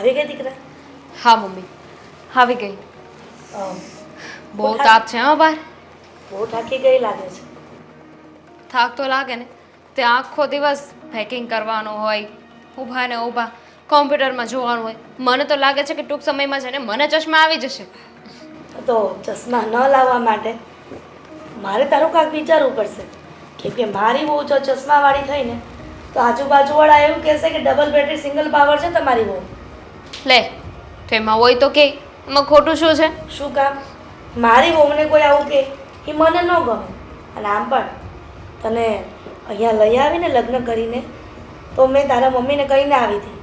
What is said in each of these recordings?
આવી ગઈ દીકરા? હા મમ્મી, આવી ગઈ. અમ, બહુ તાપ છે હા બહાર. બહુ થાકી ગઈ લાગે છે. થાક તો લાગે ને, તે આખો દિવસ પેકિંગ કરવાનો હોય, ઊભા ને ઊભા કોમ્પ્યુટરમાં જોવાનું હોય. મને તો લાગે છે કે ટૂંક સમયમાં છે ને મને ચશ્મા આવી જશે. તો ચશ્મા ન લાવવા માટે મારે તારું કાંઈક વિચારવું પડશે. કેમ કે મારી બહુ જો ચશ્માવાળી થઈ ને તો આજુબાજુવાળા એવું કહેશે કે ડબલ બેટરી સિંગલ પાવર છે તમારી બહુ. લે, તો એમાં હોય તો કે એમાં ખોટું શું છે? શું કામ? મારી બહુને કોઈ આવું કે એ મને ન ગમે. અને આમ પણ તને અહીંયા લઈ આવીને લગ્ન કરીને તો મેં તારા મમ્મીને કહીને આવી હતી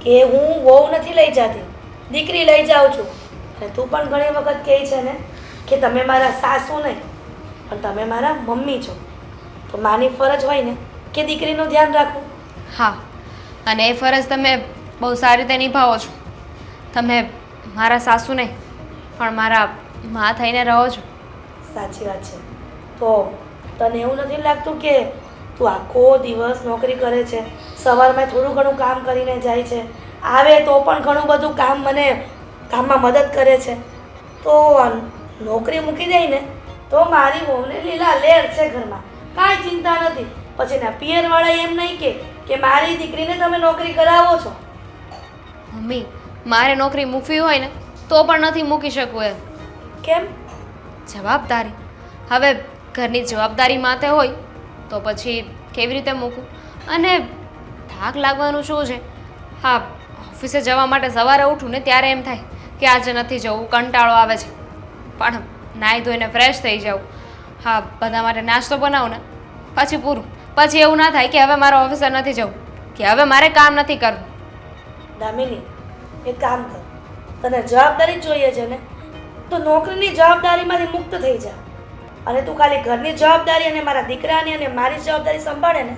કે હું વહુ નથી લઈ જતી, દીકરી લઈ જાઉં છું. અને તું પણ ઘણી વખત કહે છે ને કે તમે મારા સાસુ નહીં પણ તમે મારા મમ્મી છો. તો માની ફરજ હોય ને કે દીકરીનું ધ્યાન રાખવું. હા, અને એ ફરજ તમે બહુ સારી રીતે નિભાવો છો. તમે મારા સાસુ નહીં પણ મારા મા થઈને રહો છો. સાચી વાત છે. તો તને એવું નથી લાગતું કે તું આખો દિવસ નોકરી કરે છે, સવારમાં થોડું ઘણું કામ કરીને જાય છે, આવે તો પણ ઘણું બધું કામ મને કામમાં મદદ કરે છે, તો નોકરી મૂકી દઈ ને તો મારી વહુને લીલા લેર છે ઘરમાં, કાંઈ ચિંતા નથી. પછી એના પિયરવાળા એમ નહીં કે મારી દીકરીને તમે નોકરી કરાવો છો. મમ્મી, મારે નોકરી મૂકવી હોય ને તો પણ નથી મૂકી શકવું એમ. કેમ? જવાબદારી. હવે ઘરની જવાબદારી માથે હોય તો પછી કેવી રીતે મૂકું? અને થાક લાગવાનું શું છે? હા, ઓફિસે જવા માટે સવારે ઉઠું ને ત્યારે એમ થાય કે આજે નથી જવું, કંટાળો આવે છે. પણ નાહી ધોઈને ફ્રેશ થઈ જાઉં, હા બધા માટે નાસ્તો બનાવું ને પછી પૂરું. પછી એવું ના થાય કે હવે મારે ઓફિસે નથી જવું, કે હવે મારે કામ નથી કરવું. દામિની, એક કામ કર, તને જવાબદારી જોઈએ છે ને તો નોકરીની જવાબદારીમાંથી મુક્ત થઈ જા. અને તું ખાલી ઘરની જવાબદારી અને મારા દીકરાની અને મારી જવાબદારી સંભાળે ને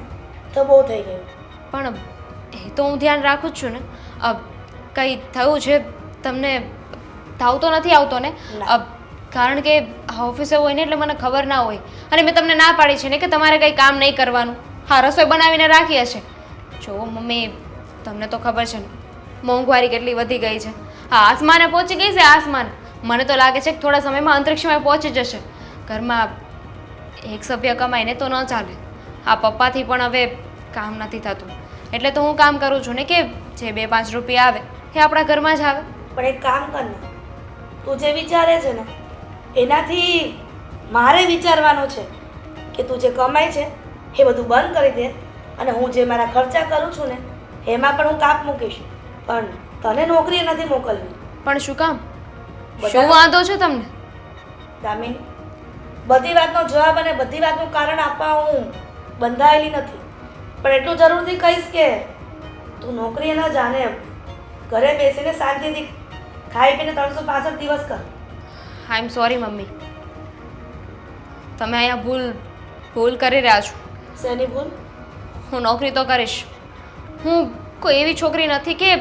તો બહુ થઈ ગયું. પણ એ તો હું ધ્યાન રાખું જ છું ને. કંઈ થયું છે તમને તાવ તો નથી આવતો ને? ના. કારણ કે ઓફિસે હોય ને એટલે મને ખબર ના હોય. અને મેં તમને ના પાડી છે ને કે તમારે કંઈ કામ નહીં કરવાનું. હા, રસોઈ બનાવીને રાખી હશે. જો મમ્મી, તમને તો ખબર છે ને મોંઘવારી કેટલી વધી ગઈ છે. હા, આસમાને પહોંચી ગઈ છે આસમાન. મને તો લાગે છે કે થોડા સમયમાં અંતરિક્ષમાં પહોંચી જશે. ઘરમાં એક સભ્ય કમાઈને તો ન ચાલે. હા, પપ્પાથી પણ હવે કામ નથી થતું એટલે તો હું કામ કરું છું ને કે જે 2-5 રૂપિયા આવે એ આપણા ઘરમાં જ આવે. પણ એક કામ કર ને, તું જે વિચારે છે ને એનાથી મારે વિચારવાનું છે કે તું જે કમાય છે એ બધું બંધ કરી દે અને હું જે મારા ખર્ચા કરું છું ને એમાં પણ હું કાપ મૂકીશ. પણ તને નોકરીએ નથી મોકલવી. પણ શું કામ? શું વાંધો છે તમને? દામિની, બધી વાતનો જવાબ અને બધી વાતનું કારણ આપવા હું બંધાયેલી નથી. પણ એટલું જરૂરથી કહીશ કે તું નોકરીએ ન જાને, ઘરે બેસીને શાંતિથી ખાઈ પીને 365 દિવસ કર. આઈ એમ સોરી મમ્મી, તમે અહીંયા ભૂલ કરી રહ્યા છો. શેની ભૂલ? હું નોકરી તો કરીશ. હું કોઈ એવી છોકરી નથી કે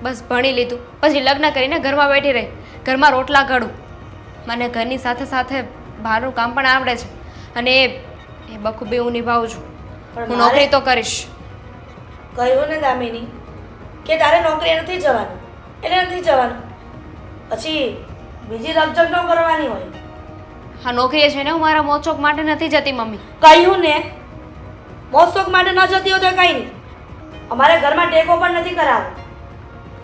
બસ ભણી લીધું પછી લગ્ન કરીને ઘરમાં બેઠી રહી, ઘરમાં રોટલા ઘડું. મને ઘરની સાથે સાથે બહારનું કામ પણ આવડે છે અને એ બખૂબી હું નિભાવું છું. હું નોકરી તો કરીશ. કહ્યું ને દામિની કે તારે નોકરીએ નથી જવાનું એટલે નથી જવાનું, પછી બીજી રકઝક ન કરવાની હોય. હા, નોકરીએ છે ને હું મારા મોજશોખ માટે નથી જતી મમ્મી. કહ્યું ને, મોજશોખ માટે ન જતી હોય તો કંઈ નહીં, અમારે ઘરમાં ટેકો પણ નથી કરાવો.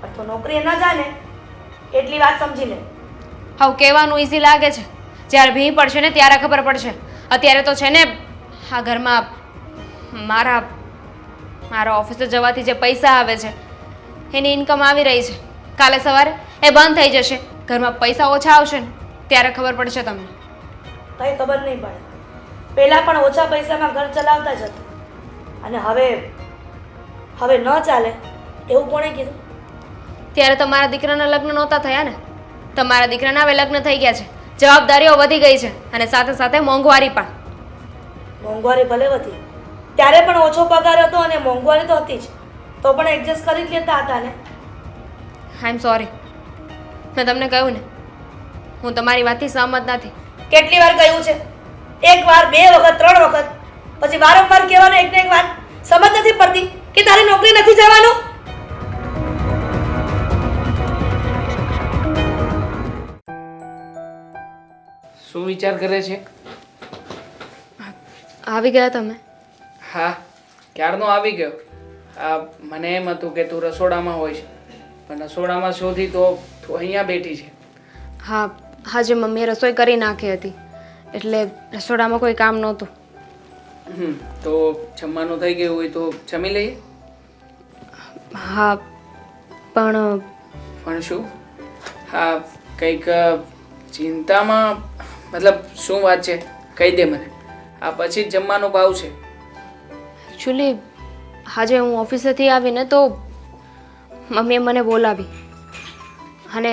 પણ તો નોકરીએ ન જાને એટલી વાત સમજી લે. હા, કહેવાનું ઇઝી લાગે છે, જ્યારે ભી પડશે ને ત્યારે ખબર પડશે. અત્યારે તો છે ને આ ઘરમાં મારા ઓફિસે જવાથી જે પૈસા આવે છે એની ઇન્કમ આવી રહી છે. કાલે સવારે એ બંધ થઈ જશે, ઘરમાં પૈસા ઓછા આવશે ને ત્યારે ખબર પડશે તમને. કંઈ ખબર નહીં પડે. પહેલાં પણ ઓછા પૈસામાં ઘર ચલાવતા જ હતા અને હવે ન ચાલે એવું કોણે કીધું? ત્યારે તમારા દીકરાના લગ્ન નહોતા થયા ને? તમારા દીકરાના હવે લગ્ન થઈ ગયા છે, જવાબદારીઓ વધી ગઈ છે અને સાથે સાથે મોંઘવારી પણ. મોંઘવારી ભલે વધી, ત્યારે પણ ઓછો પગાર હતો અને મોંઘવારી તો હતી જ, તો પણ એડજસ્ટ કરી જ લેતા હતા ને. આઈ એમ સોરી, મેં તમને કહ્યું ને હું તમારી વાતથી સહમત નથી. કેટલી વાર કહ્યું છે? એક વાર, 2 વખત, 3 વખત, પછી વારંવાર કહેવાનું એક ને એક વાત. સમજ નથી પડતી કે તારે નોકરી નથી જવાનું? શું વિચાર કરે છે? આવી ગયા તમે? હા, ક્યારનો આવી ગયો. મને એમ હતું કે તું રસોડામાં હોય છે, પણ રસોડામાં શોધી તો તું અહીંયા બેઠી છે. હા, આજે મમ્મીએ રસોઈ કરી નાખી હતી એટલે રસોડામાં કોઈ કામ નહોતું. તો જમવાનું થઈ ગયું હોય તો જમી લઈએ. હા, પણ પણ શું? હા, કંઈક ચિંતામાં મતલબ શું વાત છે કહી દે મને. આ પછી જ જમવાનો ભાવ છે. એકચ્યુઅલી આજે હું ઓફિસેથી આવીને તો મમ્મીએ મને બોલાવી અને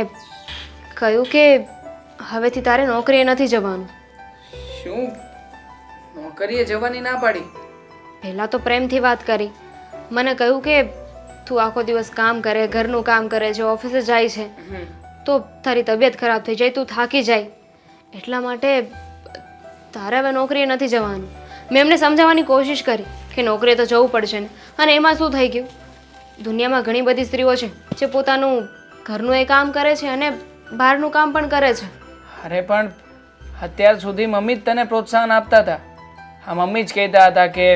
કહ્યું કે હવેથી તારે નોકરીએ નથી જવાનું. શું? નોકરીએ જવાની ના પાડી? પહેલાં તો પ્રેમથી વાત કરી. મને કહ્યું કે તું આખો દિવસ કામ કરે, ઘરનું કામ કરે છે, ઓફિસે જાય છે તો તારી તબિયત ખરાબ થઈ જાય, તું થાકી જાય, એટલા માટે તારે હવે નોકરીએ નથી જવાનું. મેં એમને સમજાવવાની કોશિશ કરી કે નોકરીએ તો જવું પડશે ને, અને એમાં શું થઈ ગયું, દુનિયામાં ઘણી બધી સ્ત્રીઓ છે જે પોતાનું ઘરનું એ કામ કરે છે અને બહારનું કામ પણ કરે છે. અરે પણ અત્યાર સુધી મમ્મી જ તને પ્રોત્સાહન આપતા હતા. હા, મમ્મી જ કહેતા હતા કે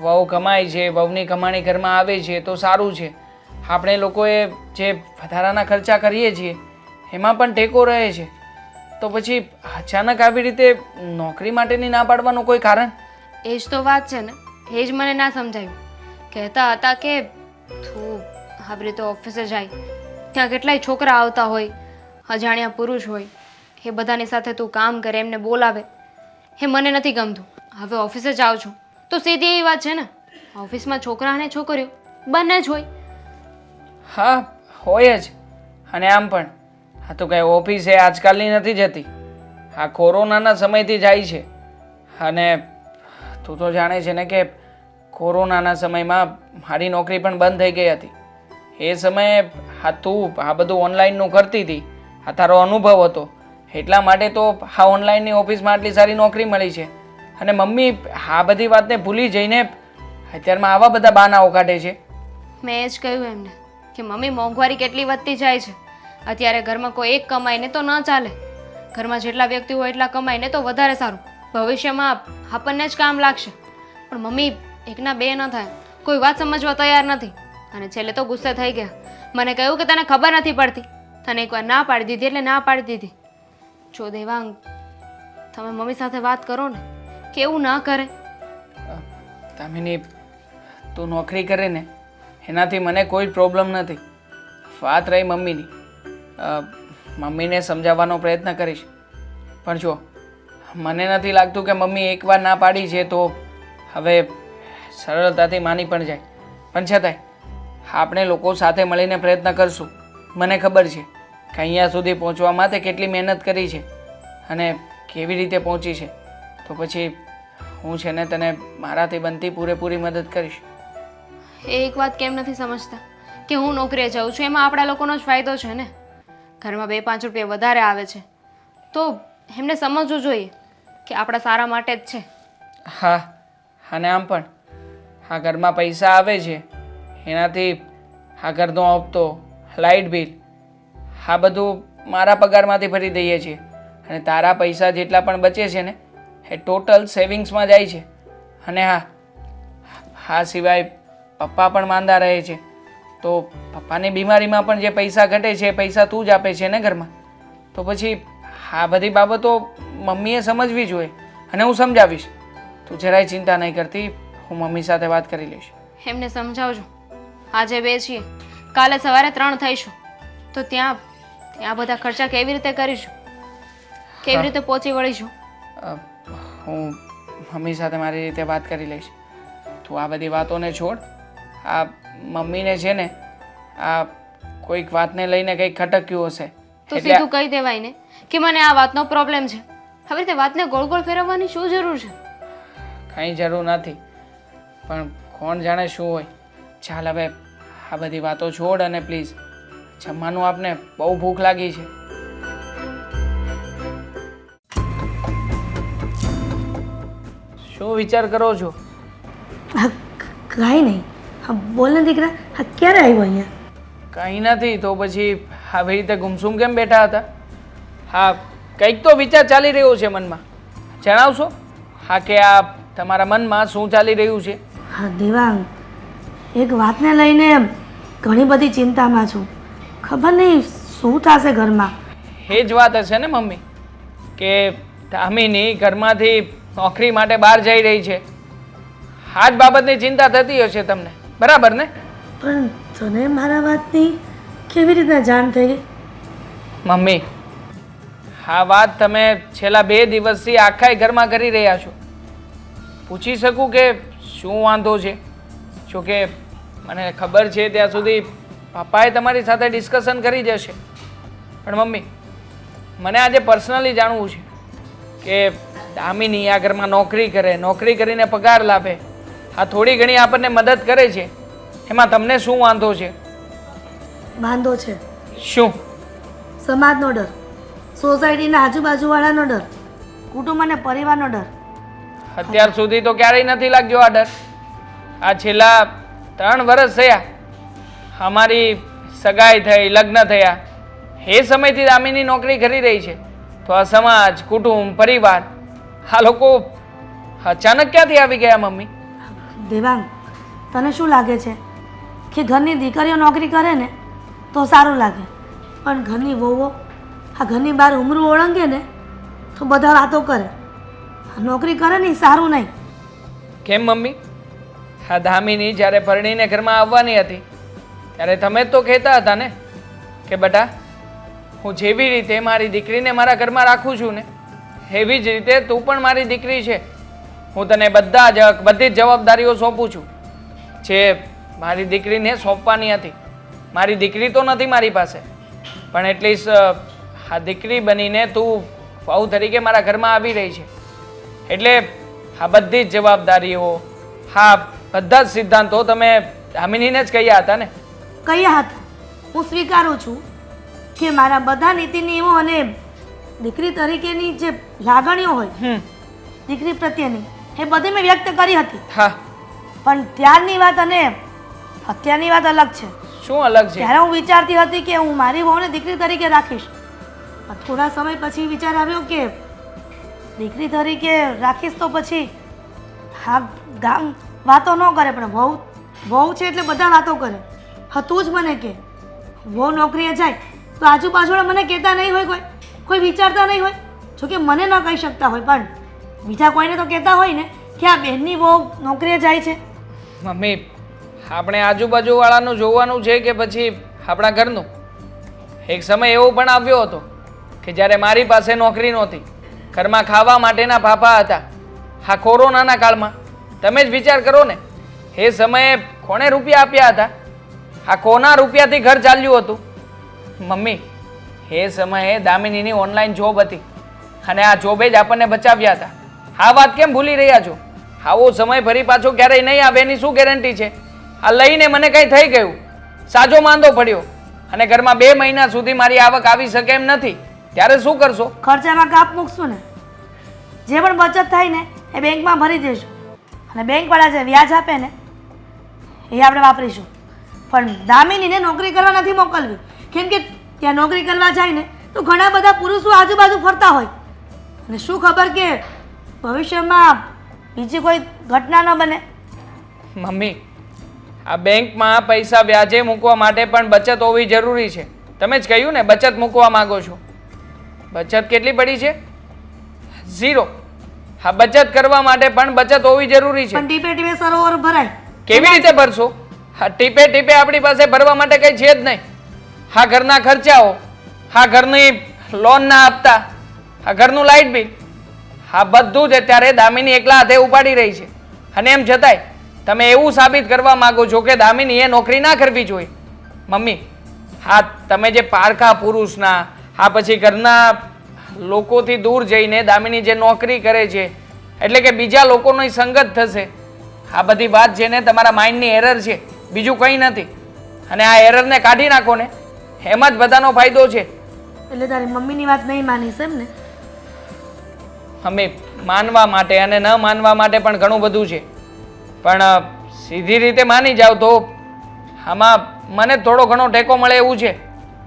વહુ કમાય છે, વહુની કમાણી ઘરમાં આવે છે તો સારું છે. આપણે લોકોએ જે વધારાના ખર્ચા કરીએ છીએ એમાં પણ ટેકો રહે છે. તો પછી અચાનક આવી રીતે નોકરી માટેની ના પાડવાનું કોઈ કારણ? એ જ તો વાત છે ને, એ જ મને ના સમજાયું. કહેતા હતા કે તું આવી રીતે ઓફિસે જાય, ત્યાં કેટલાય છોકરા આવતા હોય, અજાણ્યા પુરુષ હોય, એ બધાની સાથે તું કામ કરે, એમને બોલાવે, એ મને નથી ગમતું. હવે ઓફિસે જાઉં છું તો સીધી એવી વાત છે ને, ઓફિસમાં છોકરા અને છોકરીઓ બંને જ હોય. હા, હોય જ. અને આમ પણ આ તો કાંઈ ઓફિસે આજકાલની નથી જતી, આ કોરોનાના સમયથી જાય છે. અને તું તો જાણે છે ને કે કોરોનાના સમયમાં મારી નોકરી પણ બંધ થઈ ગઈ હતી. એ સમયે તું આ બધું ઓનલાઈનનું કરતી હતી, આ તારો અનુભવ હતો, એટલા માટે તો આ ઓનલાઈનની ઓફિસમાં આટલી સારી નોકરી મળી છે. અને મમ્મી આ બધી વાતને ભૂલી જઈને અત્યારમાં આવા બધા બહાનાઓ કાઢે છે. મેં એ જ કહ્યું એમને કે મમ્મી, મોંઘવારી કેટલી વધતી જાય છે. અત્યારે ઘરમાં કોઈ એક કમાઈને તો ન ચાલે. ઘરમાં જેટલા વ્યક્તિ હોય એટલા કમાઈને તો વધારે સારું, ભવિષ્યમાં આપણને જ કામ લાગશે. પણ મમ્મી, એકના બે ન થાય, કોઈ વાત સમજવા તૈયાર નથી. અને છેલ્લે તો ગુસ્સે થઈ ગયા. મને કહ્યું કે તને ખબર નથી પડતી, તને એકવાર ના પાડી દીધી એટલે ના પાડી દીધી. જો દેવાંગ, તમે મમ્મી સાથે વાત કરો ને, કે એવું ના કરે. દામિની, તું નોકરી કરે ને એનાથી મને કોઈ પ્રોબ્લેમ નથી. વાત રહી મમ્મીની, મમ્મીને સમજાવવાનો પ્રયત્ન કરીશ. પણ જો મને નથી લાગતું કે મમ્મી એકવાર ના પાડી છે તો હવે સરળતાથી માની પણ જાય. પણ છતાંય આપણે લોકો સાથે મળીને પ્રયત્ન કરશું. મને ખબર છે કે અહીંયા સુધી પહોંચવા માટે કેટલી મહેનત કરી છે અને કેવી રીતે પહોંચી છે. તો પછી હું છે ને તને મારાથી બનતી પૂરેપૂરી મદદ કરીશ. એ એક વાત કેમ નથી સમજતા કે હું નોકરીએ જાઉં છું એમાં આપણા લોકોનો જ ફાયદો છે ને. ઘરમાં 2-5 રૂપિયા વધારે આવે છે તો એમને સમજવું જોઈએ કે આપણા સારા માટે જ છે. હા, અને આમ પણ આ ઘરમાં પૈસા આવે છે એનાથી આ ઘરનો હપ્તો, લાઇટ બિલ, આ બધું મારા પગારમાંથી ભરી દઈએ છીએ. અને તારા પૈસા જેટલા પણ બચે છે ને એ ટોટલ સેવિંગ્સમાં જાય છે. અને હા સિવાય પપ્પા પણ માંદા રહે છે તો પપ્પાની બીમારીમાં પણ જે પૈસા ઘટે છે એ પૈસા તું જ આપે છે ને ઘરમાં. તો પછી આ બધી બાબતો મમ્મીએ સમજવી જોઈએ અને હું સમજાવીશ. તું જરાય ચિંતા નહીં કરતી, હું મમ્મી સાથે વાત કરી લઈશ. એમને સમજાવજો. આજે 2 છીએ, કાલે સવારે 3 થઈશું તો ત્યાં બધા ખર્ચા કેવી રીતે કરીશું, કેવી રીતે પહોંચી વળીશું? હું મમ્મી સાથે મારી રીતે વાત કરી લઈશ. તું આ બધી વાતોને છોડ. આ મમ્મીને છે ને આ કોઈક વાતને લઈને કંઈક ખટક્યું હશે તો સીધું કહી દેવાય ને કે મને આ વાતનો પ્રોબ્લેમ છે. હવે રીતે વાતને ગોળ ગોળ ફેરવવાની શું જરૂર છે? કંઈ જરૂર નથી, પણ કોણ જાણે શું હોય. ચાલ હવે આ બધી વાતો છોડ અને પ્લીઝ જમવાનું આપને, બહુ ભૂખ લાગી છે. શું વિચાર કરો છો? કાંઈ નહીં. હા બોલ ને દીકરા, હા ક્યારે આવ્યો અહીંયા? કંઈ નથી તો પછી આવી રીતે ગુમસુમ કેમ બેઠા હતા? હા, કંઈક તો વિચાર ચાલી રહ્યો છે મનમાં. જણાવશો? હા, કે આ તમારા મનમાં શું ચાલી રહ્યું છે? હા દેવાંગ, એક વાતને લઈને ઘણી બધી ચિંતામાં છું. ખબર નહીં શું થશે ઘરમાં. એ જ વાત હશે ને મમ્મી, કે દામિની ઘરમાંથી નોકરી માટે બહાર જઈ રહી છે. આ જ બાબતની ચિંતા થતી હશે તમને, બરાબર ને? પણ તને મારા વાતની કેવી રીતના જાણ થઈ ગઈ? મમ્મી, આ વાત તમે છેલ્લા 2 દિવસથી આખા ઘરમાં કરી રહ્યા છો. પૂછી શકું કે શું વાંધો છે? જોકે મને ખબર છે ત્યાં સુધી પપ્પાએ તમારી સાથે ડિસ્કશન કરી જશે. પણ મમ્મી, મને આજે પર્સનલી જાણવું છે કે દામિની આ ઘરમાં નોકરી કરે, નોકરી કરીને પગાર લાભે, આ થોડી ઘણી આપણને મદદ કરે છે, એમાં તમને શું વાંધો છે? વાંધો છે. શું? સમાજનો ડર, સોસાયટીના આજુબાજુવાળાનો ડર, કુટુંબ અને પરિવારનો ડર. અત્યાર સુધી તો ક્યારેય નથી લાગ્યો આ ડર. આ છેલ્લા 3 વર્ષ થયા અમારી સગાઈ થઈ, લગ્ન થયા, એ સમયથી દામિની નોકરી કરી રહી છે. તો આ સમાજ, કુટુંબ, પરિવાર, આ લોકો અચાનક ક્યાંથી આવી ગયા મમ્મી? દેવાંગ, તને શું લાગે છે કે ઘરની દીકરીઓ નોકરી કરે ને તો સારું લાગે, પણ ઘરની વહુઓ આ ઘરની બહાર ઉમરું ઓળંગે ને તો બધા વાતો કરે. નોકરી કરે ને ઈ સારું નહીં. કેમ મમ્મી? આ દામિની જ્યારે પરણીને ઘરમાં આવવાની હતી ત્યારે તમે જ તો કહેતા હતા ને કે બેટા, હું જેવી રીતે મારી દીકરીને મારા ઘરમાં રાખું છું ને એવી જ રીતે તું પણ મારી દીકરી છે. હું તને બધી જ જવાબદારીઓ સોંપું છું જે મારી દીકરીને સોંપવાની હતી. મારી દીકરી તો નથી મારી પાસે, પણ એટલીસ્ટ આ દીકરી બનીને તું વહુ તરીકે મારા ઘરમાં આવી રહી છે, એટલે આ બધી જ જવાબદારીઓ, હા બધા જ સિદ્ધાંતો તમે દામિનીને જ કહ્યા હતા ને? કયા હતા? હું સ્વીકારું છું કે મારા બધા નીતિ નિયમો અને દીકરી તરીકેની જે લાગણીઓ હોય દીકરી પ્રત્યેની એ બધી મેં વ્યક્ત કરી હતી. હા, પણ ત્યારની વાત અને અત્યારની વાત અલગ છે. શું અલગ છે? ત્યારે હું વિચારતી હતી કે હું મારી વહુને દીકરી તરીકે રાખીશ, પણ થોડા સમય પછી વિચાર આવ્યો કે દીકરી તરીકે રાખીશ તો પછી હા ગામ વાતો ન કરે, પણ વહુ છે એટલે બધા વાતો કરે. હા તું જ મને કે વહુ નોકરીએ જાય તો આજુબાજુવાળા મને કહેતા નહીં હોય, કોઈ વિચારતા નહીં હોય. જોકે મને ન કહી શકતા હોય પણ બીજા કોઈને તો કહેતા હોય ને કે આ બહેનની વહુ નોકરીએ જાય છે. મમ્મી, આપણે આજુબાજુવાળાનું જોવાનું છે કે પછી આપણા ઘરનું? એક સમય એવો પણ આવ્યો હતો કે જ્યારે મારી પાસે નોકરી નહોતી, ઘરમાં ખાવા માટેના ફાફા હતા. હા, કોરોનાના કાળમાં તમે જ વિચાર કરો ને, એ સમયે કોણે રૂપિયા આપ્યા હતા? આ કોના રૂપિયાથી ઘર ચાલ્યું હતું? મમ્મી, એ સમયે દામિનીની ઓનલાઈન જોબ હતી અને આ જોબે જ આપણને બચાવ્યા હતા. આ વાત કેમ ભૂલી રહ્યા છો? આવો સમય ફરી પાછો ક્યારેય નહીં આવે એની શું ગેરંટી છે? આ લઈને મને કંઈ થઈ ગયું, સાજો માંદો પડ્યો અને ઘરમાં 2 મહિના સુધી મારી આવક આવી શકે એમ નથી, ત્યારે શું કરશો? ખર્ચામાં કાપ મૂકશું ને, જે પણ બચત થાય ને એ બેંકમાં ભરી દઈશું અને બેંકવાળા જે વ્યાજ આપે ને એ આપણે વાપરીશું. પણ દામિનીને નોકરી કરવા નથી મોકલવી, કેમ કે ત્યાં નોકરી કરવા જાય ને તો ઘણા બધા પુરુષો આજુબાજુ ફરતા હોય અને શું ખબર કે ભવિષ્યમાં બીજી કોઈ ઘટના ન બને. મમ્મી, આ બેંકમાં પૈસા વ્યાજે મૂકવા માટે પણ બચત હોવી જરૂરી છે. તમે જ કહ્યું ને બચત મૂકવા માંગો છો. બચત કેટલી પડી છે? 0. હા, બચત કરવા માટે પણ બચત હોવી જરૂરી છે. પણ ટીપે ટીપે સરોવર ભરાય. કેવી રીતે ભરશો? હા, ટીપે ટીપે આપણી પાસે ભરવા માટે કંઈ છે જ નહીં. હા, ઘરના ખર્ચાઓ, હા ઘરની લોનના હપ્તા, હા ઘરનું લાઇટ બિલ, હા બધું જ અત્યારે દામિની એકલા હાથે ઉપાડી રહી છે. અને એમ છતાંય તમે એવું સાબિત કરવા માંગો છો કે દામિનીએ નોકરી ના કરવી જોઈએ. મમ્મી, હા તમે જે પારકા પુરુષના, હા પછી ઘરના લોકોથી દૂર જઈને દામિની જે નોકરી કરે છે એટલે કે બીજા લોકોની સંગત થશે, આ બધી વાત છે ને તમારા માઇન્ડની એરર છે, બીજું કંઈ નથી. અને આ એરરને કાઢી નાખો ને, એમાં જ બધાનો ફાયદો છે. એટલે તારી મમ્મીની વાત નહીં માનીશ એમ ને? મમ્મી, માનવા માટે અને ન માનવા માટે પણ ઘણું બધું છે, પણ સીધી રીતે માની જાઓ તો આમાં મને થોડો ઘણો ટેકો મળે એવું છે.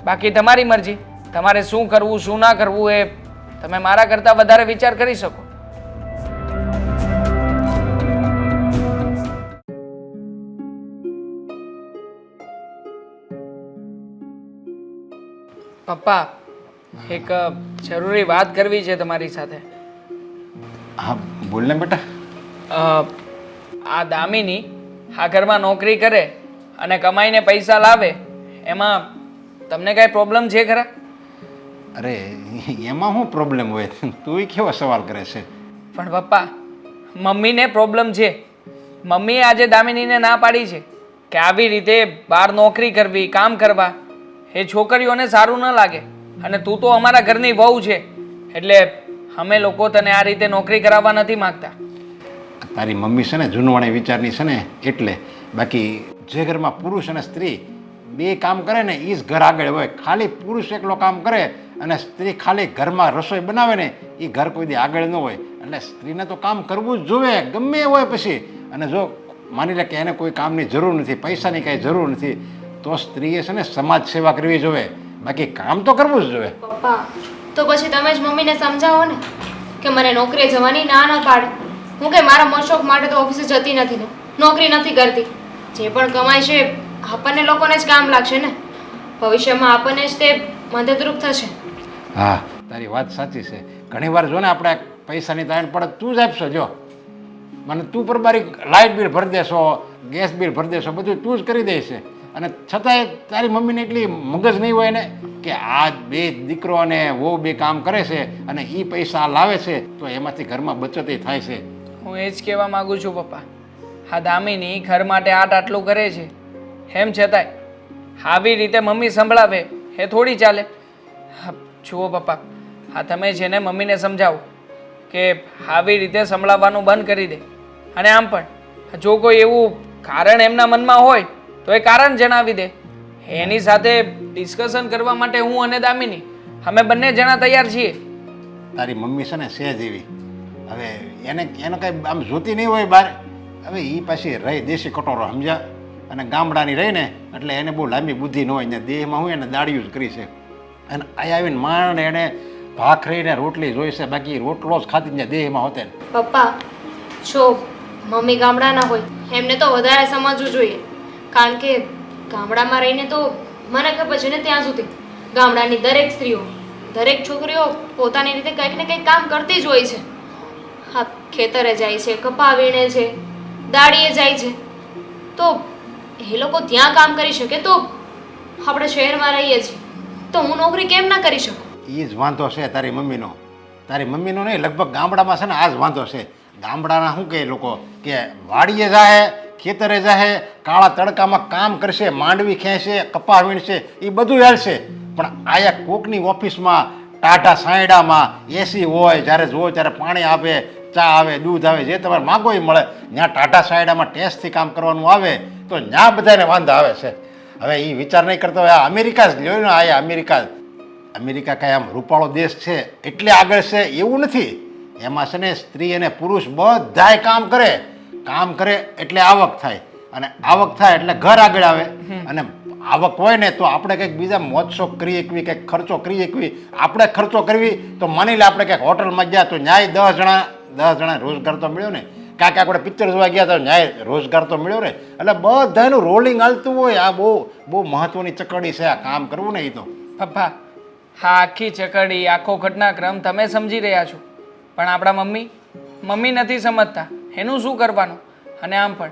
બાકી તમારી મરજી, તમારે શું કરવું શું ના કરવું એ તમે મારા કરતાં વધારે વિચાર કરી શકો. પપ્પા, એક જરૂરી વાત કરવી છે તમારી સાથે. હા બોલ ને બેટા. આ દામિની આ ઘરમાં નોકરી કરે અને કમાઈને પૈસા લાવે, એમાં તમને કાંઈ પ્રોબ્લેમ છે ખરા? અરે એમાં શું પ્રોબ્લેમ હોય? તું કેવો સવાલ કરે છે? પણ પપ્પા, મમ્મીને પ્રોબ્લેમ છે. મમ્મીએ આજે દામિનીને ના પાડી છે કે આવી રીતે બહાર નોકરી કરવી, કામ કરવા એ છોકરીઓને સારું ન લાગે. અને તું તો અમારા ઘરની વહુ છે, એટલે અમે લોકો તને આ રીતે નોકરી કરાવવા નથી માંગતા. તારી મમ્મી છે ને જૂનવાણી વિચારની છે ને, એટલે. બાકી જે ઘરમાં પુરુષ અને સ્ત્રી બે કામ કરે ને એ જ ઘર આગળ હોય. ખાલી પુરુષ એકલો કામ કરે અને સ્ત્રી ખાલી ઘરમાં રસોઈ બનાવે ને એ ઘર કોઈ દી આગળ ન હોય. એટલે સ્ત્રીને તો કામ કરવું જ જોઈએ, ગમે એ હોય પછી. અને જો માની લે કે એને કોઈ કામની જરૂર નથી, પૈસાની કાંઈ જરૂર નથી, તો સ્ત્રીએ છે ને સમાજ સેવા કરવી જોઈએ, બાકી કામ તો કરવું જ જોઈએ. પપ્પા, તો પછી તમે જ મમ્મીને સમજાવો ને કે મને નોકરીએ જવાની ના પાડે. હું કે મારા મોશોખ માટે તો ઓફિસે જતી નથી ને નોકરી નથી કરતી. જે પણ કમાય છે આપણને લોકોને જ કામ લાગશે ને. ભવિષ્યમાં આપણને જ તે મદદરૂપ થશે. હા તારી વાત સાચી છે. ઘણી વાર જો ને આપણે પૈસાની તાણ પડે તું જ આપશો. જો મને તું પરબારી લાઇટ બિલ ભરી દેશો, ગેસ બિલ ભરી દેશો, બધું તું જ કરી દઈશ. અને છતાંય તારી મમ્મીને એટલી મગજ નહીં હોય ને કે આ બે દીકરો અને વહુ બે કામ કરે છે અને એ પૈસા લાવે છે તો એમાંથી ઘરમાં બચત થાય છે. હું એ જ કહેવા માગું છું પપ્પા. આ દામિની ઘર માટે આટલું કરે છે, એમ છતાંય આવી રીતે મમ્મી સંભળાવે એ થોડી ચાલે. જુઓ પપ્પા, હા તમે છે ને મમ્મીને સમજાવો કે આવી રીતે સંભળાવવાનું બંધ કરી દે. અને આમ પણ જો કોઈ એવું કારણ એમના મનમાં હોય તો એ કારણ જણાવી દે. એની સાથે ડિસ્કશન કરવા માટે હું અને દામિની અમે બંને જણા તૈયાર છીએ. તારી મમ્મી છે ને સહેજ એવી, હવે એને કંઈ આમ જોતી નહીં હોય બહાર. હવે એ પાછી રહી દેશી કટોરો, સમજ્યા? અને ગામડાની રહી ને એટલે એને બહુ લાંબી બુદ્ધિ ન હોય ને દેહમાં હું એને દાડિયું જ કરી છે. અને અહીંયા આવીને માંડ એને ભાખરીને રોટલી જોઈશે, બાકી રોટલો જ ખાતી ને દેહમાં હોતે ને. પપ્પા, જો મમ્મી ગામડાના હોય એમને તો વધારે સમજવું જોઈએ. કારણ કે ગામડામાં રહીને તો મને ખબર છે ને ત્યાં સુધી ગામડાની દરેક સ્ત્રીઓ, દરેક છોકરીઓ પોતાની રીતે કંઈક ને કંઈક કામ કરતી જ હોય છે. હા, ખેતરે જાય છે, કપા વીણે છે, દાડીએ જાય છે. તો એ લોકો ત્યાં કામ કરી શકે તો આપણે શહેરમાં રહીએ છીએ તો હું નોકરી કેમ ના કરી શકું? એ જ વાંધો છે તારી મમ્મીનો. તારી મમ્મીનો નહીં, લગભગ ગામડામાં છે ને આ જ વાંધો છે. ગામડાના શું કહે લોકો કે વાડીએ જાહે, ખેતરે જાહે, કાળા તડકામાં કામ કરશે, માંડવી ખેંચશે, કપા વીણશે, એ બધું હાલશે. પણ આયા કોકની ઓફિસમાં ટાઢા સાયડામાં એસી હોય, જ્યારે જોવો ત્યારે પાણી આવે, ચા આવે, દૂધ આવે, જે તમારે માગો એ મળે. ત્યાં ટાઢા સાયડામાં ટેસ્ટથી કામ કરવાનું આવે તો ત્યાં બધાને વાંધા આવે છે. હવે એ વિચાર નહીં કરતો હોય. આ અમેરિકા જ લ્યો ને, આયા અમેરિકા કાંઈ આમ રૂપાળો દેશ છે એટલે આગળ છે એવું નથી. એમાં છે ને સ્ત્રી અને પુરુષ બધાય કામ કરે એટલે આવક થાય, અને આવક થાય એટલે ઘર આગળ આવે. અને આવક હોય ને તો આપણે કંઈક બીજા મોજશોખ કરી શકવી, કંઈક ખર્ચો કરી શકવી. આપણે ખર્ચો કરવી તો માની લે આપણે કંઈક હોટલમાં ગયા તો ન્યાય 10 જણા રોજગાર તો મળ્યો ને. કાંઈક આપણે પિક્ચર જોવા ગયા તો ન્યાય રોજગાર તો મળ્યો ને. એટલે બધાનું રોલિંગ હાલતું હોય. આ બહુ મહત્વની ચકડી છે આ કામ કરવું ને. એ તો પપ્પા, હા આખી ચકડી, આખો ઘટનાક્રમ તમે સમજી રહ્યા છો, પણ આપણા મમ્મી નથી સમજતા. એનું શું કરવાનું? અને આમ પણ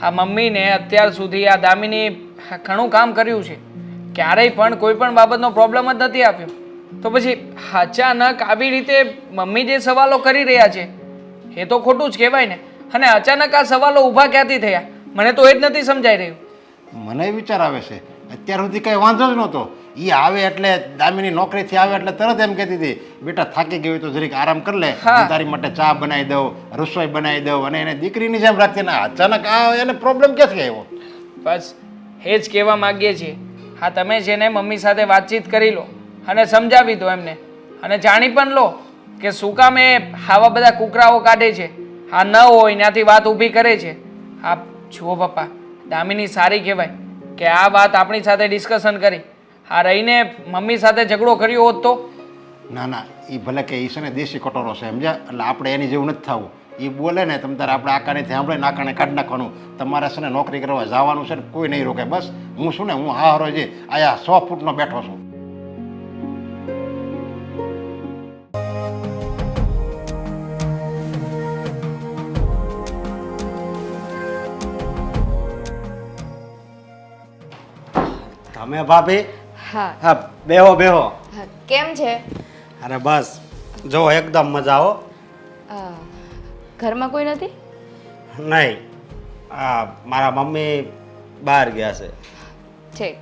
આ મમ્મીને અત્યાર સુધી આ દામિની ઘણું કામ કર્યું છે, ક્યારેય પણ કોઈ પણ બાબતનો પ્રોબ્લેમ જ નથી આવ્યો. તો પછી અચાનક આવી રીતે મમ્મી જે સવાલો કરી રહ્યા છે એ તો ખોટું જ કહેવાય ને. અને અચાનક આ સવાલો ઊભા ક્યાંથી થયા મને તો એ જ નથી સમજાઈ રહ્યું. મને વિચાર આવે છે અત્યાર સુધી કંઈ વાંધો જ નહોતો. એ આવે એટલે દામિની નોકરીથી આવે એટલે તરત એમ કહેતી હતી, બેટા થાકી ગઈ હોય તો જરીક આરામ કરી લે, હું તારી માટે ચા બનાવી દઉં, રસોઈ બનાવી દઉં. અને એને દીકરીની જેમ રાખતી ને અચાનક આ એને પ્રોબ્લેમ ક્યાંથી આવ્યો? બસ એ જ કહેવા માગીએ છીએ. હા તમે છે ને મમ્મી સાથે વાતચીત કરી લો અને સમજાવી દો એમને, અને જાણી પણ લો કે શું કામ એ આવા બધા કુકરાઓ કાઢે છે. હા ન હોય ત્યાંથી વાત ઊભી કરે છે. હા જુઓ પપ્પા, દામિની સારી કહેવાય કે આ વાત આપણી સાથે ડિસ્કશન કરી. હા રહીને મમ્મી સાથે ઝઘડો કર્યો હોત તો ના ના એ ભલે કે એ છે ને દેશી કટોરો છે સમજ્યા, એટલે આપણે એની જેવું નથી થવું. એ બોલે ને તમ તારે આપણે આકાનેથી સાંભળે ને આકાને કાઢી નાખવાનું. તમારે છે ને નોકરી કરવા જવાનું છે ને કોઈ નહીં રોકે. બસ હું શું ને હું હારો જે આયા 100 ફૂટનો બેઠો છું. તમે ભાભી? હા હા, બેહો બેહો. હા કેમ છે? અરે બસ જો એકદમ મજા હો. ઘરમાં કોઈ નથી? નહીં, મારા મમ્મી બહાર ગયા છે. ઠીક.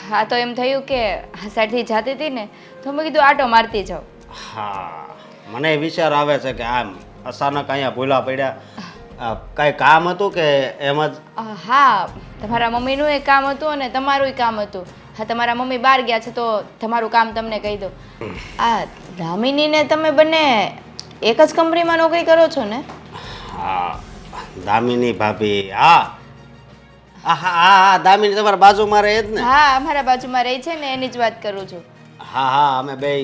હા તો એમ થયું કે આ સાઈડથી જતી હતી ને તો મેં કીધું આટો મારતી જાઉં. હા, મને વિચાર આવે છે કે આમ અચાનક અહીંયા ભૂલા પડ્યા. કાંઈ કામ હતું કે એમ જ? હા તમારા મમ્મીનું એ કામ હતું અને તમારું કામ હતું. હા તમારા મમ્મી બહાર ગયા છે તો તમારું કામ તમને કહી દો. આ દામિનીને તમે બંને એક જ કંપનીમાં નોકરી કરો છો ને? હા, દામિની ભાભી. હા હા હા હા, દામિની તમારા બાજુમાં રહે જ ને? હા અમારા બાજુમાં રહી છે ને એની જ વાત કરું છું. હા હા, અમે બે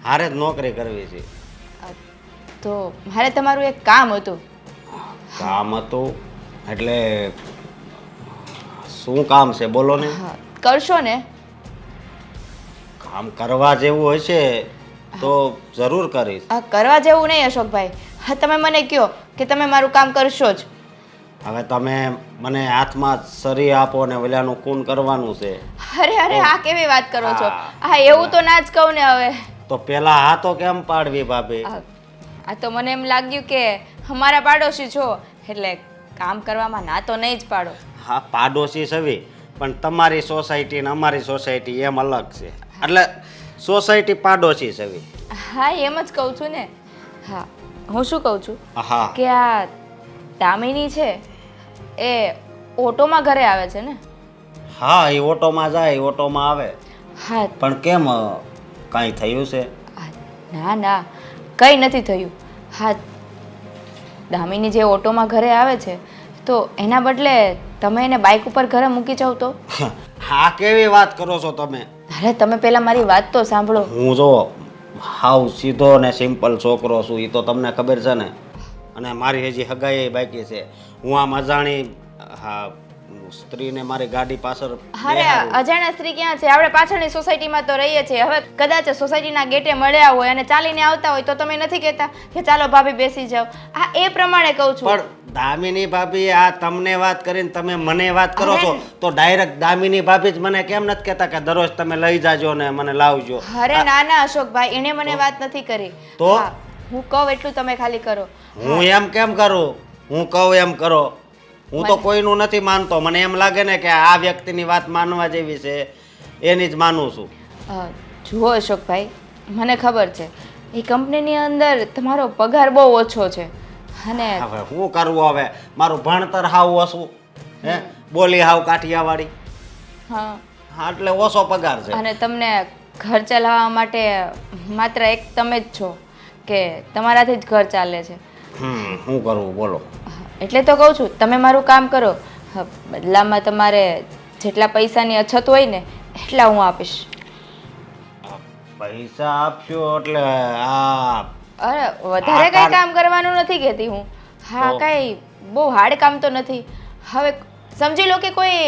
હારે જ નોકરી કરવી છે. તો મારે તમારું એક કામ હતું. કામ હતું એટલે શું કામ છે બોલો ને? હા કરશો ને? કામ કરવા જેવું હોય છે તો જરૂર કરીશ. આ કરવા જેવું નહીં અશોકભાઈ. હા તમે મને કહો કે તમે મારું કામ કરશો જ. હવે તમે મને હાથમાં સરી આપો ને ઓલાનું ખૂન કરવાનું છે. અરે અરે આ કેવી વાત કરો છો? હા એવું તો ના જ કહું ને હવે. તો પેલા હાથો કેમ પાડવી ભાભી? આ તો મને એમ લાગ્યું કે અમારા પાડોશી છો એટલે કામ કરવામાં ના તો નહીં જ પાડો. હા, પાડોશી સવી, પણ તમારી સોસાયટી ને અમારી સોસાયટી એમ અલગ છે. એટલે સોસાયટી પાડોશી સવી. હા એમ જ કહું છું ને. હા હું શું કહું છું હા કે આ દામિની છે એ ઓટોમાં ઘરે આવે છે ને? હા, એ ઓટોમાં જાય, ઓટોમાં આવે. હા પણ કેમ કાંઈ થયું છે? ના ના કંઈ નથી થયું. હા દામિની જે ઓટોમાં ઘરે આવે છે તો એના બદલે તમે એને બાઇક ઉપર ઘરે મૂકી જાઓ તો? હા, કેવી વાત કરો છો તમે? અરે તમે પહેલાં મારી વાત તો સાંભળો. હું જો હાવ સીધો ને સિમ્પલ છોકરો છું, એ તો તમને ખબર છે ને. અને મારી હજી હગાઈ બાકી છે. હું આમ અજાણી હા સ્ત્રીને મારી ગાડી પાછળ અરે બેહાડું. અજાણ્યા સ્ત્રી ક્યાં છે? આપણે પાછળની સોસાયટીમાં તો રહીએ છીએ. હવે કદાચ સોસાયટીના ગેટે મળ્યા હોય અને ચાલીને આવતા હોય તો તમે નથી કહેતા કે ચાલો ભાભી બેસી જાઓ? આ એ પ્રમાણે કહું છું. પણ દામિની ભાભી આ તમને વાત કરીને તમે મને વાત કરો છો તો ડાયરેક્ટ દામિની ભાભી જ મને કેમ નથી કહેતા કે દરરોજ તમે લઈ જાજો ને મને લાવજો? અરે ના ના અશોકભાઈ એને મને વાત નથી કરી. તો? હા, હું કહું એટલું તમે ખાલી કરો. હું એમ કેમ કરું? હું કહું એમ કરો. હું તો કોઈનું નથી માનતો. મને એમ લાગે ને કે આ વ્યક્તિની વાત માનવા જેવી છે એની જ માનું છું. જુઓ અશોકભાઈ મને ખબર છે એ કંપનીની અંદર તમારો પગાર બહુ ઓછો છે અને હવે શું કરવું? હવે મારું ભણતર હાવ ઓછું, હે બોલી હાવ કાઠિયાવાડી, હા હા એટલે ઓછો પગાર છે. અને તમને ઘર ચલાવવા માટે માત્ર એક તમે જ છો કે તમારાથી જ ઘર ચાલે છે. શું કરવું બોલો? એટલે તો કહું છું તમે મારું કામ કરો. બદલામાં તમારે જેટલા પૈસાની અછત હોય ને એટલા હું આપીશ. પૈસા આપશો એટલે આ અરે વધારે કઈ કામ કરવાનું નથી કહેતી હું. હા કઈ બહુ હાર્ડ કામ તો નથી. હવે સમજી લો કે કોઈ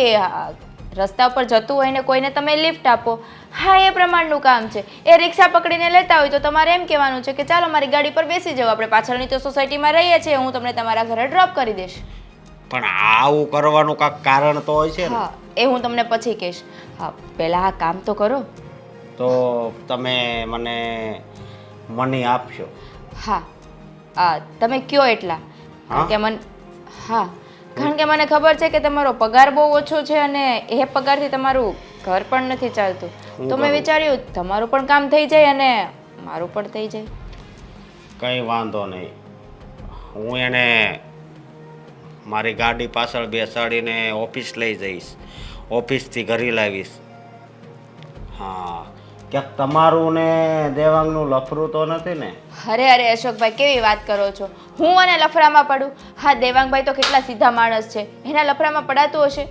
રસ્તા ઉપર જતું હોય ને કોઈને તમે લિફ્ટ આપો, હા એ પ્રમાણનું કામ છે. એ રિક્ષા પકડીને લેતા હોય તો તમારે એમ કહેવાનું છે કે ચાલો મારી ગાડી પર બેસી જાઓ, આપણે પાછળની તો સોસાયટીમાં રહીએ છીએ, હું તમને તમારા ઘરે ડ્રોપ કરી દઈશ. પણ આવું કરવાનું કાંઈક કારણ તો હોય છે ને? હા એ હું તમને પછી કહીશ. હા પહેલાં આ કામ તો કરો. તો તમે મને મની આપશો? હા તમે કયો એટલા. કારણ કે હા કારણ કે મને ખબર છે કે તમારો પગાર બહુ ઓછો છે અને એ પગારથી તમારું ઘર પણ નથી ચાલતું. તો મેં વિચાર્યું તમારું પણ કામ થઈ જાય અને મારું પણ થઈ જાય. કંઈ વાંધો નહીં. હું એને મારી ગાડી પાછળ બેસાડીને ઓફિસ લઈ જઈશ, ઓફિસથી ઘરે લાવીશ. હા, ક્યાંક તમારું ને દેવાંગનું લફરું તો નથી ને? અરે અરે અશોકભાઈ કેવી વાત કરો છો? હું અને લફરામાં પડું? હા દેવાંગભાઈ તો કેટલા સીધા માણસ છે, એના લફરામાં પડાતું હશે?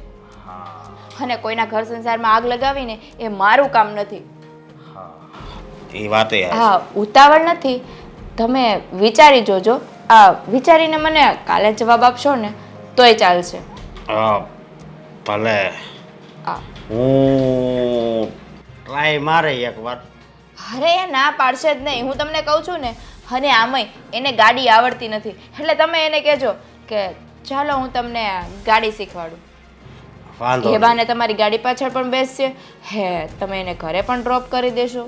અને કોઈના ઘર સંસારમાં આગ લગાવીને એ મારું કામ નથી. એ વાતે હા ઉતાવળ નથી, તમે વિચારી જોજો. વિચારીને મને કાલે જવાબ આપશો ને તોય ચાલશે. ભલે, હા. હું ટ્રાય મારે એકવાર. અરે એ ના પાડશે જ નહીં, હું તમને કહું છું ને. અને આમાંય એને ગાડી આવડતી નથી, એટલે તમે એને કહેજો કે ચાલો હું તમને ગાડી શીખવાડું. વાંધો એ નહીં. બાને તમારી ગાડી પાછળ પણ બેસશે, હે તમે એને ઘરે પણ ડ્રોપ કરી દેશો.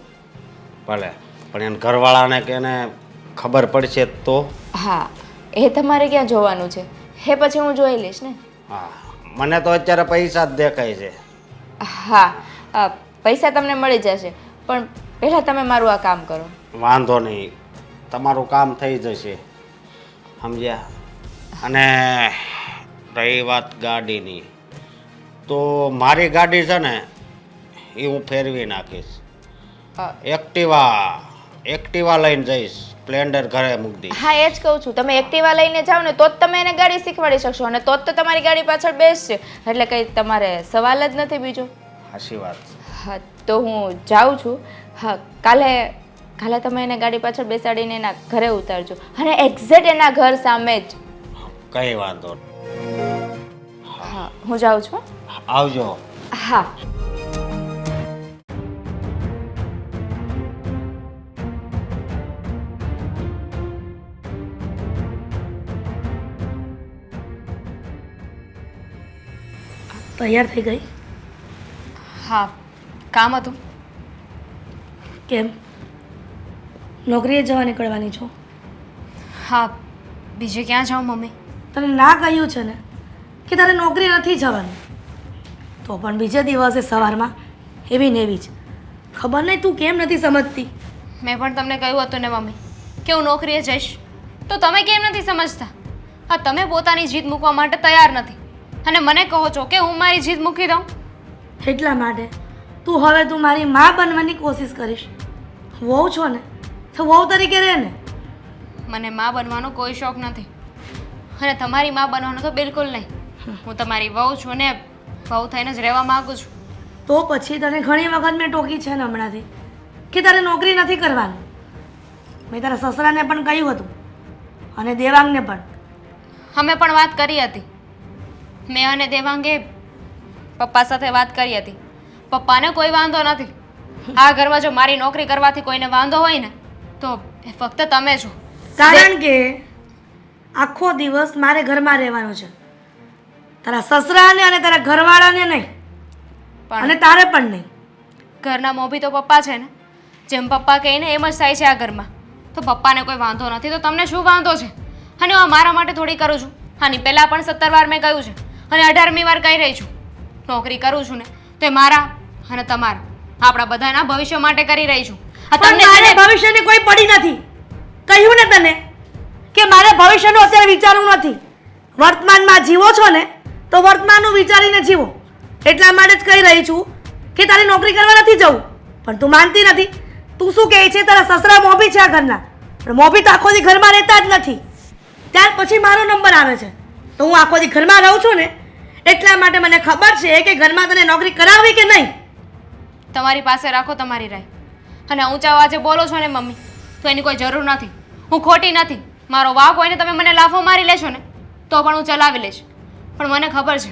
ભલે, પણ એને ઘરવાળાને કે એને ખબર પડશે તો? હા, એ તમારે ક્યાં જોવાનું છે, હે પછી હું જોઈ લઈશ ને. હા, મને તો અત્યારે પૈસા જ દેખાય છે. હા, પૈસા તમને મળી જશે, પણ પહેલાં તમે મારું આ કામ કરો. વાંધો નહીં, તમારું કામ થઈ જશે, સમજ્યા? અને રહી વાત ગાડીની, તો મારી ગાડી છે ને એ હું ફેરવી નાખીશ. એક્ટિવા લઈને જઈશ, સ્પ્લેન્ડર ઘરે મૂકી દઈશ. હા, એ જ કહું છું, તમે એક્ટિવા લઈને જાઓ ને તો જ તમે એને ગાડી શીખવાડી શકશો, અને તો જ તો તમારી ગાડી પાછળ બેસશે, એટલે કંઈ તમારે સવાલ જ નથી બીજો. સાચી વાત. હા, તો હું જાઉં છું. હા, કાલે તમે એને ગાડી પાછળ બેસાડીને એના ઘરે ઉતારજો, અને એક્ઝેક્ટ એના ઘર સામે જ. કંઈ વાંધો નહીં. હા, હું જાઉં છું. આવજો. હા. તૈયાર થઈ ગઈ? હા, કામ હતું. કેમ, નોકરીએ જવા નીકળવાની છો? હા, બીજે ક્યાં જાઉં મમ્મી? તને ના કહ્યું છે ને કે તારે નોકરી નથી જવાનું, તો પણ બીજા દિવસે સવારમાં એવી ને એવી જ. ખબર નહીં તું કેમ નથી સમજતી. મેં પણ તમને કહ્યું હતું ને મમ્મી કે હું નોકરીએ જઈશ, તો તમે કેમ નથી સમજતા? હા, તમે પોતાની જીદ મૂકવા માટે તૈયાર નથી, અને મને કહો છો કે હું મારી જીદ મૂકી દઉં. એટલા માટે તું મારી માં બનવાની કોશિશ કરીશ. વહુ છો ને તો વહુ તરીકે રહે ને. મને માં બનવાનો કોઈ શોખ નથી, અને તમારી માં બનવાનો તો બિલકુલ નહીં. હું તમારી વહુ છું ને વહુ થઈને જ રહેવા માંગુ છું. તો પછી તને ઘણી વખત મેં ટોકી છે ને હમણાંથી કે તારે નોકરી નથી કરવાની. મેં તારા સસરાને પણ કહ્યું હતું અને દેવાંગને પણ. અમે પણ વાત કરી હતી, મેં અને દેવાંગે પપ્પા સાથે વાત કરી હતી. પપ્પાને કોઈ વાંધો નથી. આ ઘરમાં જો મારી નોકરી કરવાથી કોઈને વાંધો હોય ને તો એ ફક્ત તમે છો. કારણ કે આખો દિવસ મારે ઘરમાં રહેવાનું છે, તારા સસરાને અને તારા ઘરવાળાને નહીં, અને પણ તારે પણ નહીં. ઘરના મોભી તો પપ્પા છે ને, જેમ પપ્પા કહે ને એમ જ થાય છે આ ઘરમાં. તો પપ્પાને કોઈ વાંધો નથી તો તમને શું વાંધો છે? અને હું મારા માટે થોડી કરું છું. આની પહેલાં પણ 17 વાર મેં કહ્યું છે, અને 18મી વાર કહી રહી છું. નોકરી કરું છું ને તો એ મારા અને તમારા, આપણા બધાના ભવિષ્ય માટે કરી રહી છું. આ પણ તમને મારે ભવિષ્યની કોઈ પડી નથી. કહ્યું ને તને કે મારે ભવિષ્યનું અત્યારે વિચારવું નથી. વર્તમાનમાં જીવો છો ને તો વર્તમાનનું વિચારીને જીવો. એટલા માટે જ કહી રહી છું કે તારે નોકરી કરવા નથી જવું, પણ તું માનતી નથી. તું શું કહે છે, તારા સસરા મોભી છે આ ઘરના, પણ મોભી તો આખો દી ઘરમાં રહેતા જ નથી. ત્યાર પછી મારો નંબર આવે છે, તો હું આખો દી ઘરમાં રહું છું ને એટલા માટે મને ખબર છે કે ઘરમાં તને નોકરી કરાવવી કે નહીં. તમારી પાસે રાખો તમારી રાય, અને ઊંચા અવાજે બોલો છો ને મમ્મી તો એની કોઈ જરૂર નથી. હું ખોટી નથી. મારો વાંક હોય ને તમે મને લાફો મારી લેશો ને તો પણ હું ચલાવી લઈશ, પણ મને ખબર છે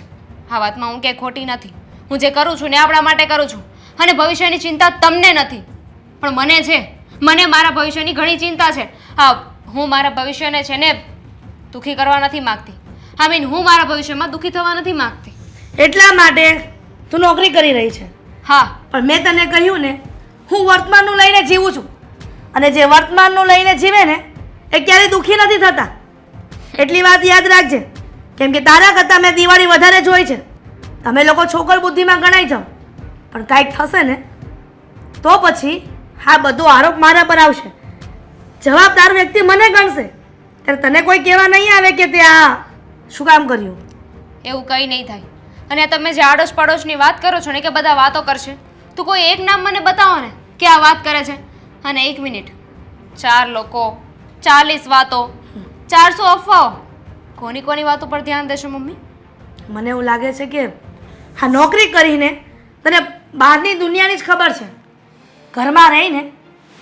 આ વાતમાં હું ક્યાંય ખોટી નથી. હું જે કરું છું ને આપણા માટે કરું છું, અને ભવિષ્યની ચિંતા તમને નથી પણ મને છે. મને મારા ભવિષ્યની ઘણી ચિંતા છે. હા, હું મારા ભવિષ્યને છે ને દુઃખી કરવા નથી માગતી. હું મારા ભવિષ્યમાં દુઃખી થવા નથી માગતી. એટલા માટે તું નોકરી કરી રહી છે. હા, પણ મેં તને કહ્યું ને, હું વર્તમાનનું લઈને જીવું છું, અને જે વર્તમાનનું લઈને જીવે ને એ ક્યારેય દુઃખી નથી થતા. એટલી વાત યાદ રાખજે, કેમ કે તારા કરતાં મેં દિવાળી વધારે જોઈ છે. તમે લોકો છોકર બુદ્ધિમાં ગણાઈ જાઓ, પણ કાંઈક થશે ને તો પછી આ બધો આરોપ મારા પર આવશે. જવાબદાર વ્યક્તિ મને ગણશે, ત્યારે તને કોઈ કહેવા નહીં આવે કે તે આ શું કામ કર્યું. એવું કંઈ નહીં થાય. અને તમે જે આડોશ પડોશની વાત કરો છો ને કે બધા વાતો કરશે, તો કોઈ એક નામ મને બતાવો ને કે આ વાત કરે છે. અને 1 મિનિટ, 4 લોકો, 40 વાતો, 400 અફવાઓ, કોની કોની વાતો પર ધ્યાન દેશો મમ્મી? મને એવું લાગે છે કે આ નોકરી કરીને તને બહારની દુનિયાની જ ખબર છે. ઘરમાં રહીને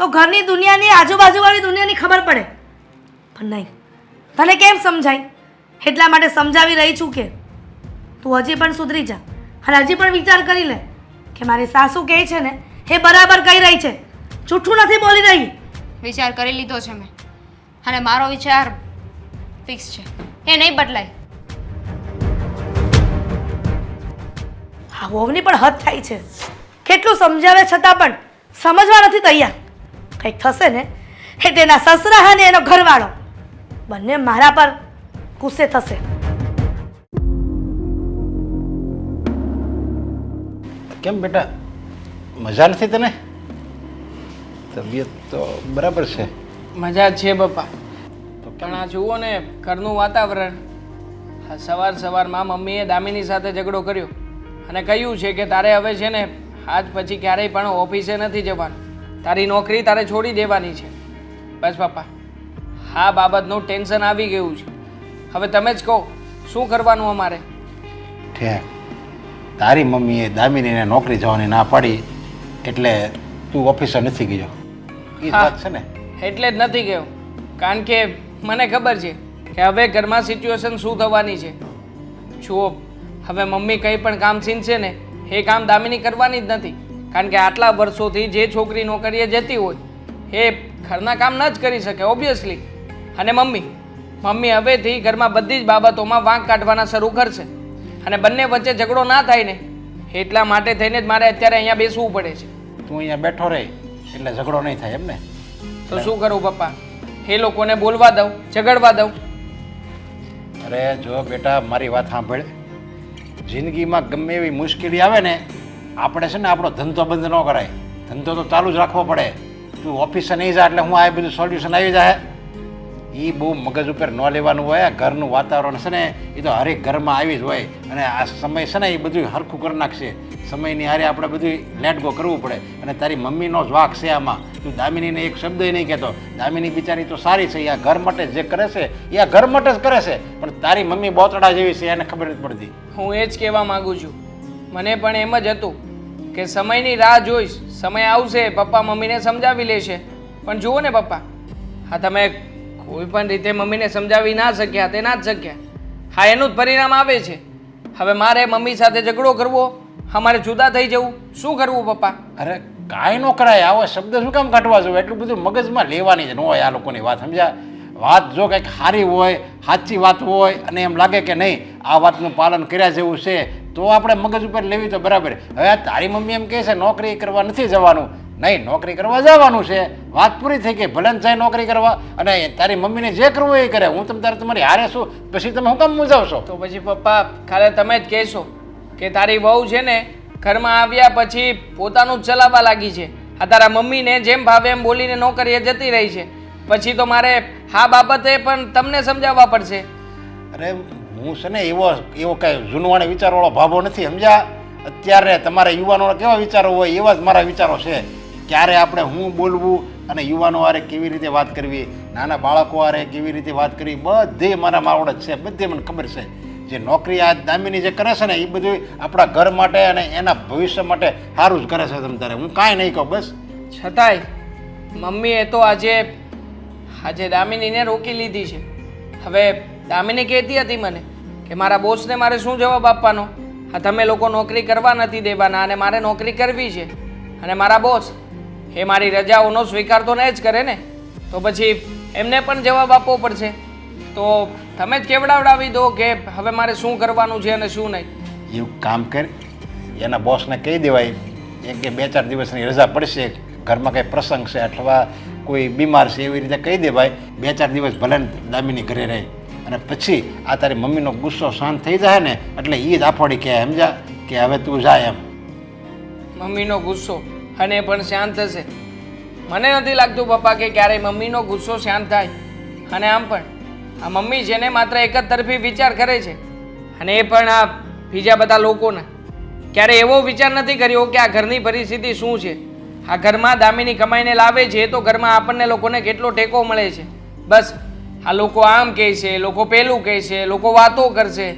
તો ઘરની દુનિયાની આજુબાજુવાળી દુનિયાની ખબર પડે. પણ નહીં, તને કેમ સમજાય? એટલા માટે સમજાવી રહી છું કે તું હજી પણ સુધરી જા અને હજી પણ વિચાર કરી લે કે મારી સાસુ કહે છે ને એ બરાબર કહી રહી છે, જૂઠું નથી બોલી રહી. વિચાર કરી લીધો છે મેં, અને મારો વિચાર ફિક્સ છે, એ નહીં બદલાય. હા, વહુની પણ હદ થાય છે. કેટલું સમજાવે છતાં પણ સમજવા નથી તૈયાર. કંઈક થશે ને એ તેના સસરા અને એનો ઘરવાળો બંને મારા પર ગુસ્સે થશે. કેમ બેટા, મજા નથી તને? તબિયત તો બરાબર છે. મજા જ છે પપ્પા. પણ આ જુઓ ને ઘરનું વાતાવરણ. આ સવારમાં મમ્મીએ દામિની સાથે ઝઘડો કર્યો અને કહ્યું છે કે તારે હવે છે ને આજ પછી ક્યારેય પણ ઓફિસે નથી જવાનું, તારી નોકરી તારે છોડી દેવાની છે. બસ પપ્પા, આ બાબતનું ટેન્શન આવી ગયું છે. હવે તમે જ કહો શું કરવાનું અમારે? ઠેક, તારી મમ્મીએ દામિનીને નોકરી જવાની ના પાડી એટલે તું ઓફિસે નથી ગયો, એ જ હા. વાત છે ને? એટલે જ નથી ગયો, કારણ કે મને ખબર છે કે હવે ઘરમાં સિચ્યુએશન શું થવાની છે. જુઓ, હવે મમ્મી કંઈ પણ કામ છીનશે ને એ કામ દામિની કરવાની જ નથી, કારણ કે આટલા વર્ષોથી જે છોકરી નોકરીએ જતી હોય એ ઘરના કામ ન જ કરી શકે ઓબ્વિયસલી. અને મમ્મી હવેથી ઘરમાં બધી જ બાબતોમાં વાંક કાઢવાના શરૂ કરશે અને બંને વચ્ચે ઝઘડો ના થાય ને એટલા માટે થઈને જ મારે અત્યારે અહીંયા બેસવું પડે છે. તું અહીંયા બેઠો રહે એટલે ઝઘડો નહીં થાય એમ ને? તો શું કરું પપ્પા? એ લોકોને બોલવા દઉં, ઝઘડવા દઉં? અરે જો બેટા, મારી વાત સાંભળ. જિંદગીમાં ગમે એવી મુશ્કેલી આવે ને, આપણે છે ને આપણો ધંધો બંધ ન કરાય, ધંધો તો ચાલુ જ રાખવો પડે. તું ઓફિસે નહીં જા એટલે હું આ બધું સોલ્યુશન આવી જાય. એ બહુ મગજ ઉપર ન લેવાનું હોય. ઘરનું વાતાવરણ છે ને એ તો હરેક ઘરમાં આવી જ હોય, અને આ સમય છે ને એ બધું હરખું કરી નાખશે. સમયની હારે આપણે બધું લેટ ગો કરવું પડે. અને તારી મમ્મીનો જ વાંક છે આમાં. તું દામિનીને એક શબ્દ નહીં કહેતો. દામિની બિચારી તો સારી છે, એ આ ઘર માટે જે કરે છે એ આ ઘર માટે જ કરે છે, પણ તારી મમ્મી બોતડા જેવી છે, એને ખબર નથી પડતી. હું એ જ કહેવા માગું છું. મને પણ એમ જ હતું કે સમયની રાહ જોઈશ, સમય આવશે, પપ્પા મમ્મીને સમજાવી લેશે. પણ જુઓ ને પપ્પા, હા તમે કોઈ પણ રીતે મમ્મીને સમજાવી ના શક્યા તે ના જ શક્યા. હા, એનું જ પરિણામ આવે છે. હવે મારે મમ્મી સાથે ઝઘડો કરવો, અમારે જુદા થઈ જવું, શું કરવું પપ્પા? અરે કાંઈ ન કરાય. આવો શબ્દ શું કામ કાઢવા જોઈએ? એટલું બધું મગજમાં લેવાની જ ન હોય આ લોકોની વાત, સમજ્યા? વાત જો કંઈક સારી હોય, સાચી વાત હોય અને એમ લાગે કે નહીં આ વાતનું પાલન કર્યા જેવું છે તો આપણે મગજ ઉપર લેવી તો બરાબર. હવે તારી મમ્મી એમ કહે છે નોકરી કરવા નથી જવાનું, નહીં નોકરી કરવા જવાનું છે, વાત પૂરી થઈ ગઈ. ભલે ને જાય નોકરી કરવા, અને તારી મમ્મીને જે કરવું એ કરે. હું તમારી હારે છું, પછી તમે શું કામ મૂંઝાવશો? તો પછી પપ્પા ખાલી તમે જ કહેશો કે તારી વહુ છે ને ઘરમાં આવ્યા પછી પોતાનું જ ચલાવવા લાગી છે, આ તારા મમ્મીને જેમ ભાવે એમ બોલીને નોકરીએ જતી રહી છે. પછી તો મારે આ બાબતે પણ તમને સમજાવવા પડશે. અરે હું છે ને એવો કાંઈ જૂનવાણી વિચારવાળો ભાભો નથી, સમજ્યા? અત્યારે તમારે યુવાનોના કેવા વિચારો હોય એવા જ મારા વિચારો છે. ક્યારે આપણે હું બોલવું અને યુવાનો હારે કેવી રીતે વાત કરવી, નાના બાળકો હારે કેવી રીતે વાત કરવી, બધી મારા માવડત છે, બધી મને ખબર છે. જે નોકરી આ દામિની જે કરે છે ને એ બધું આપણા ઘર માટે અને એના ભવિષ્ય માટે સારું જ કરે છે. તમ તારે હું કાંઈ નહીં કહું બસ. છતાંય મમ્મીએ તો આજે દામિનીને રોકી લીધી છે. હવે દામિની કહેતી હતી મને કે મારા બોસને મારે શું જવાબ આપવાનો? હા, તમે લોકો નોકરી કરવા નથી દેવાના અને મારે નોકરી કરવી છે. અને મારા બોસ એ મારી રજાઓનો સ્વીકાર તો નહીં જ કરે ને, તો પછી એમને પણ જવાબ આપવો પડશે. તો તમે જ કેવડાવડાવી દો કે હવે મારે શું કરવાનું છે અને શું નહીં. એવું કામ કર, એના બોસને કહી દેવાય એક કે 2-4 દિવસની રજા પડશે, ઘરમાં કંઈ પ્રસંગ છે અથવા કોઈ બીમાર છે, એવી રીતે કહી દેવાય. 2-4 દિવસ ભલે ને દામિની ઘરે રહે, અને પછી આ તારી મમ્મીનો ગુસ્સો શાંત થઈ જાય ને એટલે એ જ આફોડી કહે, સમજા? કે હવે તું જાય એમ. મમ્મીનો ગુસ્સો અને પણ શાંત થશે? મને નથી લાગતું પપ્પા કે ક્યારેય મમ્મીનો ગુસ્સો શાંત થાય. અને આમ પણ આ મમ્મી છે ને માત્ર એક જ તરફી વિચાર કરે છે, અને એ પણ આ બીજા બધા લોકોના. ક્યારે એવો વિચાર નથી કર્યો કે આ ઘરની પરિસ્થિતિ શું છે, આ ઘરમાં દામિની કમાઈને લાવે છે તો ઘરમાં આપણને લોકોને કેટલો ટેકો મળે છે. બસ આ લોકો આમ કહે છે, લોકો પેલું કહે છે, લોકો વાતો કરશે.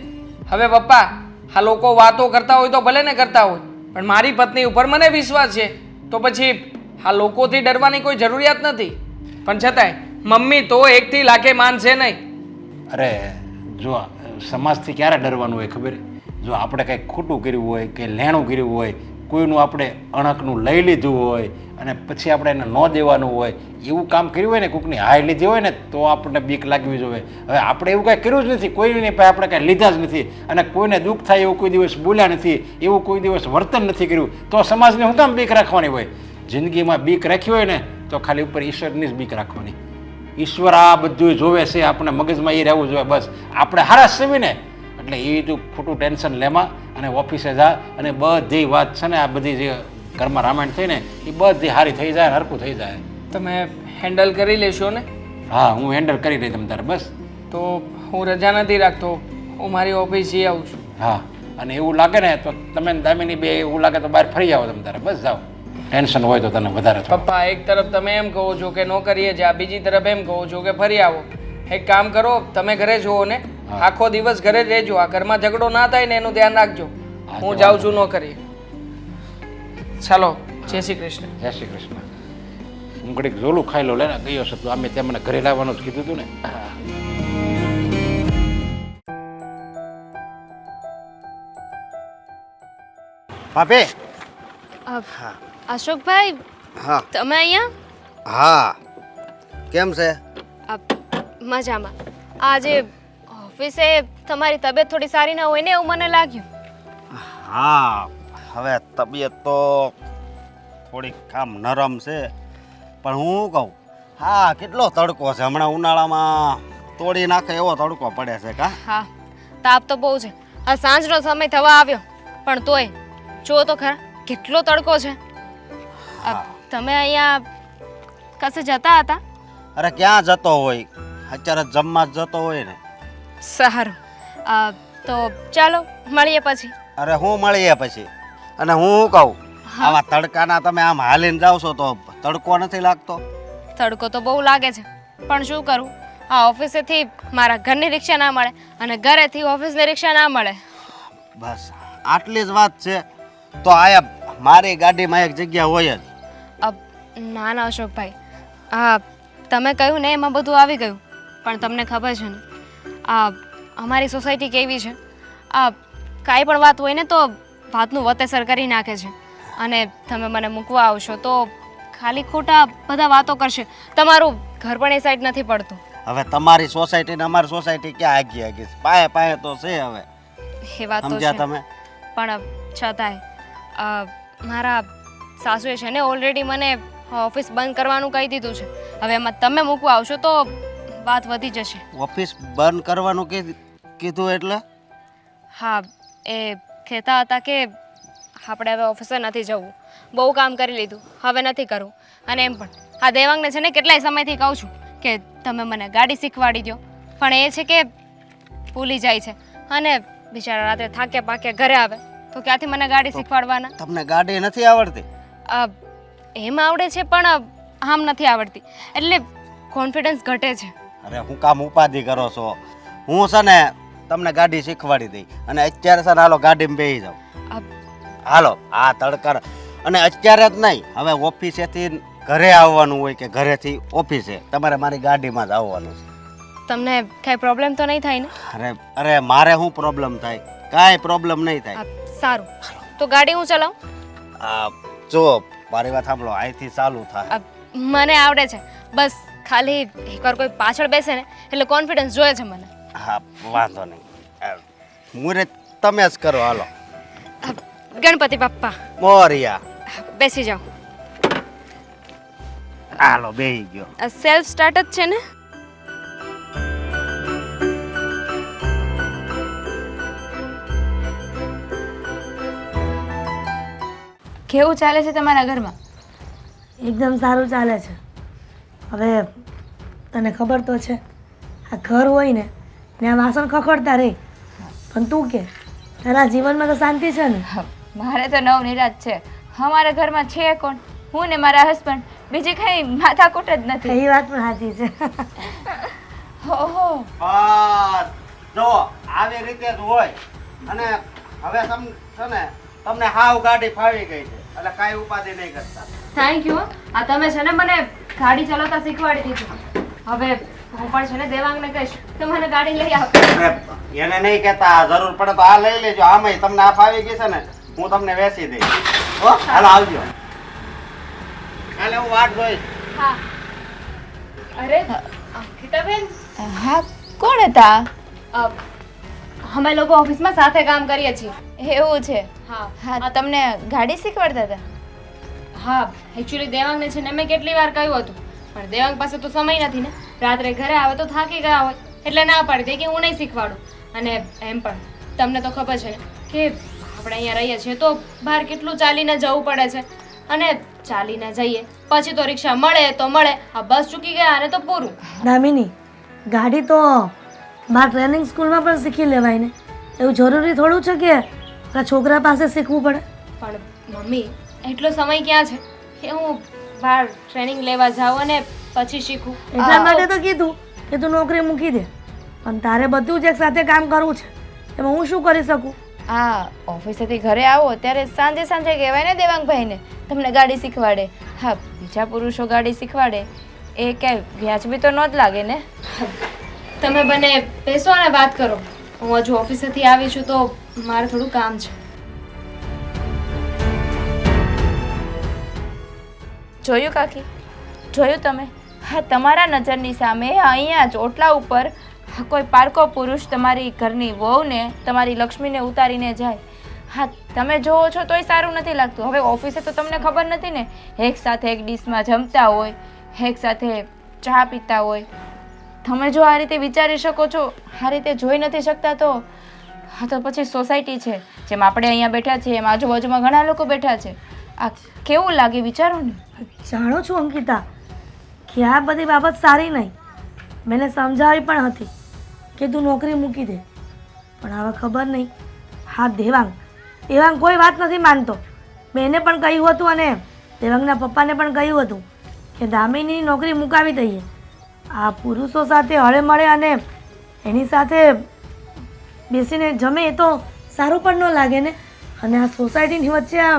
હવે પપ્પા આ લોકો વાતો કરતા હોય તો ભલે ને કરતા હોય, પણ મારી પત્ની ઉપર મને વિશ્વાસ છે, તો પછી આ લોકોથી ડરવાની કોઈ જરૂરિયાત નથી. પણ છતાંય મમ્મી તો એકથી લાખે માનશે નહીં. અરે જો સમાજથી ક્યારે ડરવાનું હોય ખબર? જો આપણે કંઈક ખોટું કર્યું હોય કે લેણું કર્યું હોય, કોઈનું આપણે અણકનું લઈ લીધું હોય અને પછી આપણે એને ન દેવાનું હોય, એવું કામ કર્યું હોય ને, કોઈકની હાય લીધી હોય ને, તો આપણને બીક લાગવી જોઈએ. હવે આપણે એવું કાંઈ કર્યું જ નથી, કોઈની પાસે આપણે કાંઈ લીધા જ નથી અને કોઈને દુઃખ થાય એવું કોઈ દિવસ બોલ્યા નથી, એવું કોઈ દિવસ વર્તન નથી કર્યું, તો સમાજને શું કામ બીક રાખવાની હોય? જિંદગીમાં બીક રાખી હોય ને તો ખાલી ઉપર ઈશ્વરની જ બીક રાખવાની. ઈશ્વર આ બધું જોવે છે, આપણે મગજમાં એ રહેવું જોઈએ. બસ આપણે હારા સેવી ને એટલે એ તું ખોટું ટેન્શન લેમાં અને ઓફિસે જા અને બધી વાત છે ને, આ બધી જે ઘરમાં રામાયણ થઈ ને એ બધી સારી થઈ જાય, હરખું થઈ જાય. તમે હેન્ડલ કરી લેશો ને? હા, હું હેન્ડલ કરી દઈ તમ તારે. બસ તો હું રજા નથી રાખતો, હું મારી ઓફિસ જઈ આવું છું. હા, અને એવું લાગે ને તો તમે ને દામિની બે એવું લાગે તો બહાર ફરી આવો તમ તારે. બસ જાઓ, ટેન્શન હોય તો તને વધારે થાય. પપ્પા, એક તરફ તમે એમ કહો છો કે નોકરીએ જા, બીજી તરફ એમ કહો છો કે ફરી આવો. એક કામ કરો, તમે ઘરે જુઓ ને, આખો દિવસ ઘરે જ રહેજો. આ ઘરમાં ઝઘડો ના થાય ને એનું ધ્યાન રાખજો. હું જાઉં છું નોકરીએ. ચાલો, જય શ્રી કૃષ્ણ. જય શ્રી કૃષ્ણ. હું ઘડીક ઝોલું ખાઈ લો લે ને, ગયો છે તો અમે ત્યાં મને ઘરે લાવવાનું જ કીધું હતું ને. ભાભી. અશોકભાઈ, હા તમે અહીંયા? હા, કેમ છે? મજામાં. આજે ઓફિસે તમારી તબિયત થોડી સારી ના હોય ને એવું મને લાગ્યું. હા, હવે તબિયત તો થોડીક આમ નરમ છે, પણ હું કહું, હા કેટલો તડકો છે હમણાં. ઉનાળામાં તોડી નાખે એવો તડકો પડે છે કા? હા, તાપ તો બહુ છે. આ સાંજનો સમય થવા આવ્યો પણ તોય જુઓ તો ખરા કેટલો તડકો છે. તમે અહીંયા કશે જતા હતા? અરે ક્યાં જતો હોય, અત્યારે જમવા જ જતો હોય ને. સારું, તો ચાલો મળીએ પછી. અરે હું મળીએ પછી. અને હું કહું, આવા તડકાના તમે આમ હાલીને જાવ છો તો તડકો નથી લાગતો? તડકો તો બહુ લાગે છે પણ શું કરું, આ ઓફિસેથી મારા ઘરની રિક્ષા ના મળે અને ઘરેથી ઓફિસની રિક્ષા ના મળે. બસ આટલી જ વાત છે. તો આયા મારી ગાડીમાં એક જગ્યા હોય જ. ના ના અશોકભાઈ, તમે કહ્યું ને એમાં બધું આવી ગયું, પણ તમને ખબર છે ને અમારી સોસાયટી કેવી છે? કાંઈ પણ વાત હોય ને તો વાતનું વતેસર કરી નાખે છે અને તમે મને મૂકવા આવશો તો ખાલી ખોટા બધા વાતો કરશે. તમારું ઘર પણ એ સાઈડ નથી પડતું. હવે તમારી સોસાયટી ને અમારી સોસાયટી ક્યાં આગી આગી છે? પાયે પાયે તો છે. હવે એ વાત તો સમજ્યા છે, તમે? પણ છતાંય મારા સાસુએ છે ને ઓલરેડી મને ઓફિસ બંધ કરવાનું કહી દીધું છે. હવે એમાં તમે મૂકવા આવશો તો વાત વધી જશે. ઓફિસ બંધ કરવાનું કીધું એટલે? હા, એ કહેતા હતા કે આપણે હવે ઓફિસે નથી જવું, બહુ કામ કરી લીધું, હવે નથી કરવું. અને એમ પણ આ દેવાંગને છે ને કેટલાય સમયથી કહું છું કે તમે મને ગાડી શીખવાડી દો, પણ એ છે કે ભૂલી જાય છે અને બિચારા રાત્રે થાકે પાકે ઘરે આવે તો ક્યાંથી મને ગાડી શીખવાડવાના? તમને ગાડી નથી આવડતી? એમ આવડે છે પણ આમ નથી આવડતી, એટલે કોન્ફિડન્સ ઘટે છે. અરે હું કામ ઉપાધિ કરો છો? હું છે ને તમને ગાડી શીખવાડી દઈ અને અત્યારે છે ને હાલો ગાડીમાં બેસી જાઓ. હાલો આ તડકા. અને અત્યારે જ નહીં, હવે ઓફિસેથી ઘરે આવવાનું હોય કે ઘરેથી ઓફિસે તમારે મારી ગાડીમાં જ આવવાનું છે. તમને કાંઈ પ્રોબ્લેમ તો નહીં થાય ને? અરે મારે શું પ્રોબ્લેમ થાય? કાંઈ પ્રોબ્લેમ નહીં થાય. સારું, તો ગાડી હું ચલાવું? જો મારી વાત સાંભળો, અહીંથી ચાલુ થાય. મને આવડે છે, બસ ખાલી એકવાર કોઈ પાછળ બેસે ને એટલે કોન્ફિડન્સ જોઈએ છે મને. હા વાંધો નહીં, મુહૂર્ત તમે જ કરો. હાલો. ગણપતિ બાપ્પા મોરિયા. બેસી જાઓ. હાલો બેસી ગયો. સેલ્ફ સ્ટાર્ટ જ છે ને? કેવું ચાલે છે તમારા ઘરમાં? એકદમ સારું ચાલે છે. હવે તને ખબર તો છે, આ ઘર હોય ને આ વાસણ ખખડતા રહે, પણ તું કે તારા જીવનમાં તો શાંતિ છે ને? મારે તો નવ નિરાત છે. અમારા ઘરમાં છે કોણ? હું ને મારા હસબન્ડ, બીજી કઈ માથાકૂટ જ નથી. એ વાત પણ સાચી છે. ઓહો, જો આવી રીતે જ હોય. અને હવે છે ને તમને હાવ ગાડી ફાવી ગઈ છે. એટલે કાંઈ ઉપાધિ નહીં કરતા. Thank you. આ તમે છે ને મને ગાડી ચલાવતા શીખવાડી દીધું. હવે હું પણ છે ને દેવાંગને કહીશ કે મને ગાડી લઈ આપે. અરે, એને નહીં કહેતા, જરૂર પડે તો આ લઈ લેજો. આમાંય તમને આ ફાવી ગઈ છે ને, હું તમને વેચી દઈશ. હો, હાલો આવજો. હાલે હું વાટ જોઈશ. હા. અરે અંકિતાબેન, હા, કોણ હતા? અમે લોકો ઓફિસમાં સાથે કામ કરીએ છીએ. એવું છે? હા હા, તમને ગાડી શીખવાડતા હતા? હા, એકચ્યુઅલી દેવાંગને છે ને મેં કેટલી વાર કહ્યું હતું, પણ દેવાંગ પાસે તો સમય નથી ને. રાત્રે ઘરે આવે તો થાકી ગયા હોય એટલે ના પાડી દે કે હું નહીં શીખવાડું. અને એમ પણ તમને તો ખબર છે ને કે આપણે અહીંયા રહીએ છીએ તો બહાર કેટલું ચાલીને જવું પડે છે, અને ચાલીને જઈએ પછી તો રિક્ષા મળે તો મળે, આ બસ ચૂકી ગયા અને તો પૂરું. દામિની, ગાડી તો બહાર ટ્રેનિંગ સ્કૂલમાં પણ શીખી લેવાય ને. એવું જરૂરી થોડું છે કે આ છોકરા પાસે શીખવું પડે. પણ મમ્મી, એટલો સમય ક્યાં છે કે હું બહાર ટ્રેનિંગ લેવા જાઉં અને પછી શીખું? એટલા માટે તો કીધું કે તું નોકરી મૂકી દે, પણ તારે બધું જ એક સાથે કામ કરવું છે. એમાં હું શું કરી શકું? હા, ઓફિસેથી ઘરે આવો ત્યારે સાંજે સાંજે કહેવાય ને દેવાંગભાઈને તમને ગાડી શીખવાડે. હા, બીજા પુરુષો ગાડી શીખવાડે એ ક્યાંય વ્યાજબી તો ન જ લાગે ને. તમે બંને બેસો અને વાત કરો. હું હજુ ઓફિસેથી આવી છું તો મારે થોડું કામ છે. જોયું કાકી? જોયું તમે? હા, તમારા નજરની સામે અહીંયા ચોટલા ઉપર કોઈ પારકો પુરુષ તમારી ઘરની વહુને, તમારી લક્ષ્મીને ઉતારીને જાય. હા, તમે જોવો છો તોય સારું નથી લાગતું. હવે ઓફિસે તો તમને ખબર નથી ને, એક સાથે એક ડીશમાં જમતા હોય, એક સાથે ચા પીતા હોય. તમે જો આ રીતે વિચારી શકો છો, આ રીતે જોઈ નથી શકતા તો હા, તો પછી સોસાયટી છે જેમ આપણે અહીંયા બેઠા છીએ એમ આજુબાજુમાં ઘણા લોકો બેઠા છે. આ કેવું લાગે વિચારો ને. જાણો છું અંકિતા કે આ બધી બાબત સારી નહીં. મેં એને સમજાવી પણ હતી કે તું નોકરી મૂકી દે, પણ હવે ખબર નહીં. હા, દેવાંગ કોઈ વાત નથી માનતો. મેં એને પણ કહ્યું હતું અને દેવાંગના પપ્પાને પણ કહ્યું હતું કે દામિની નોકરી મુકાવી દઈએ. આ પુરુષો સાથે હળે મળે અને એની સાથે બેસીને જમે એ તો સારું પણ ન લાગે ને. અને આ સોસાયટીની વચ્ચે આ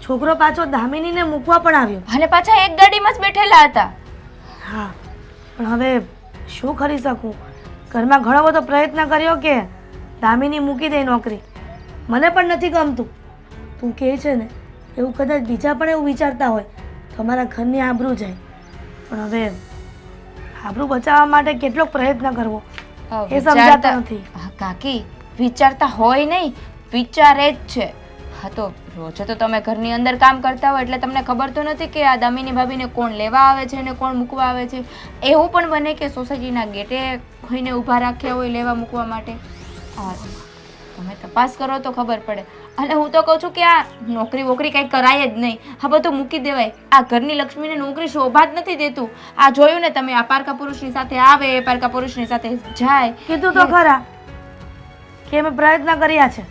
છોકરો પાછો દામિનીને મૂકવા પણ આવ્યો. અને પાછા એક ગાડીમાં જ બેઠેલા હતા. હા, પણ હવે શું કરી શકું? ઘરમાં ઘણો બધો પ્રયત્ન કર્યો કે દામિની મૂકી દે નોકરી. મને પણ નથી ગમતું. તું કહે છે ને એવું કદાચ બીજા પણ એવું વિચારતા હોય તો અમારા ઘરની આબરૂ જાય. પણ હવે આબરૂ બચાવવા માટે કેટલો પ્રયત્ન કરવો એ સમજાતા નથી. હા કાકી, વિચારતા હોય નહીં, વિચારે જ છે. હા, તો રોજે તો તમે ઘરની અંદર કામ કરતા હોય એટલે તમને ખબર તો નથી કે આ દામિની ભાભીને કોણ લેવા આવે છે અને કોણ મૂકવા આવે છે. એવું પણ બને કે સોસાયટીના ગેટે કોઈને ઊભા રાખ્યા હોય લેવા મૂકવા માટે. હા, તમે તપાસ કરો તો ખબર પડે. અને હું તો કહું છું કે આ નોકરી વોકરી કંઈ કરાય જ નહીં. હા, બધું મૂકી દેવાય. આ ઘરની લક્ષ્મીને નોકરી શોભા જ નથી દેતું. આ જોયું ને તમે, આ પારકા પુરુષની સાથે આવે, પારકા પુરુષની સાથે જાય. કીધું તો ખરા કે અમે પ્રયત્ન કર્યા છે.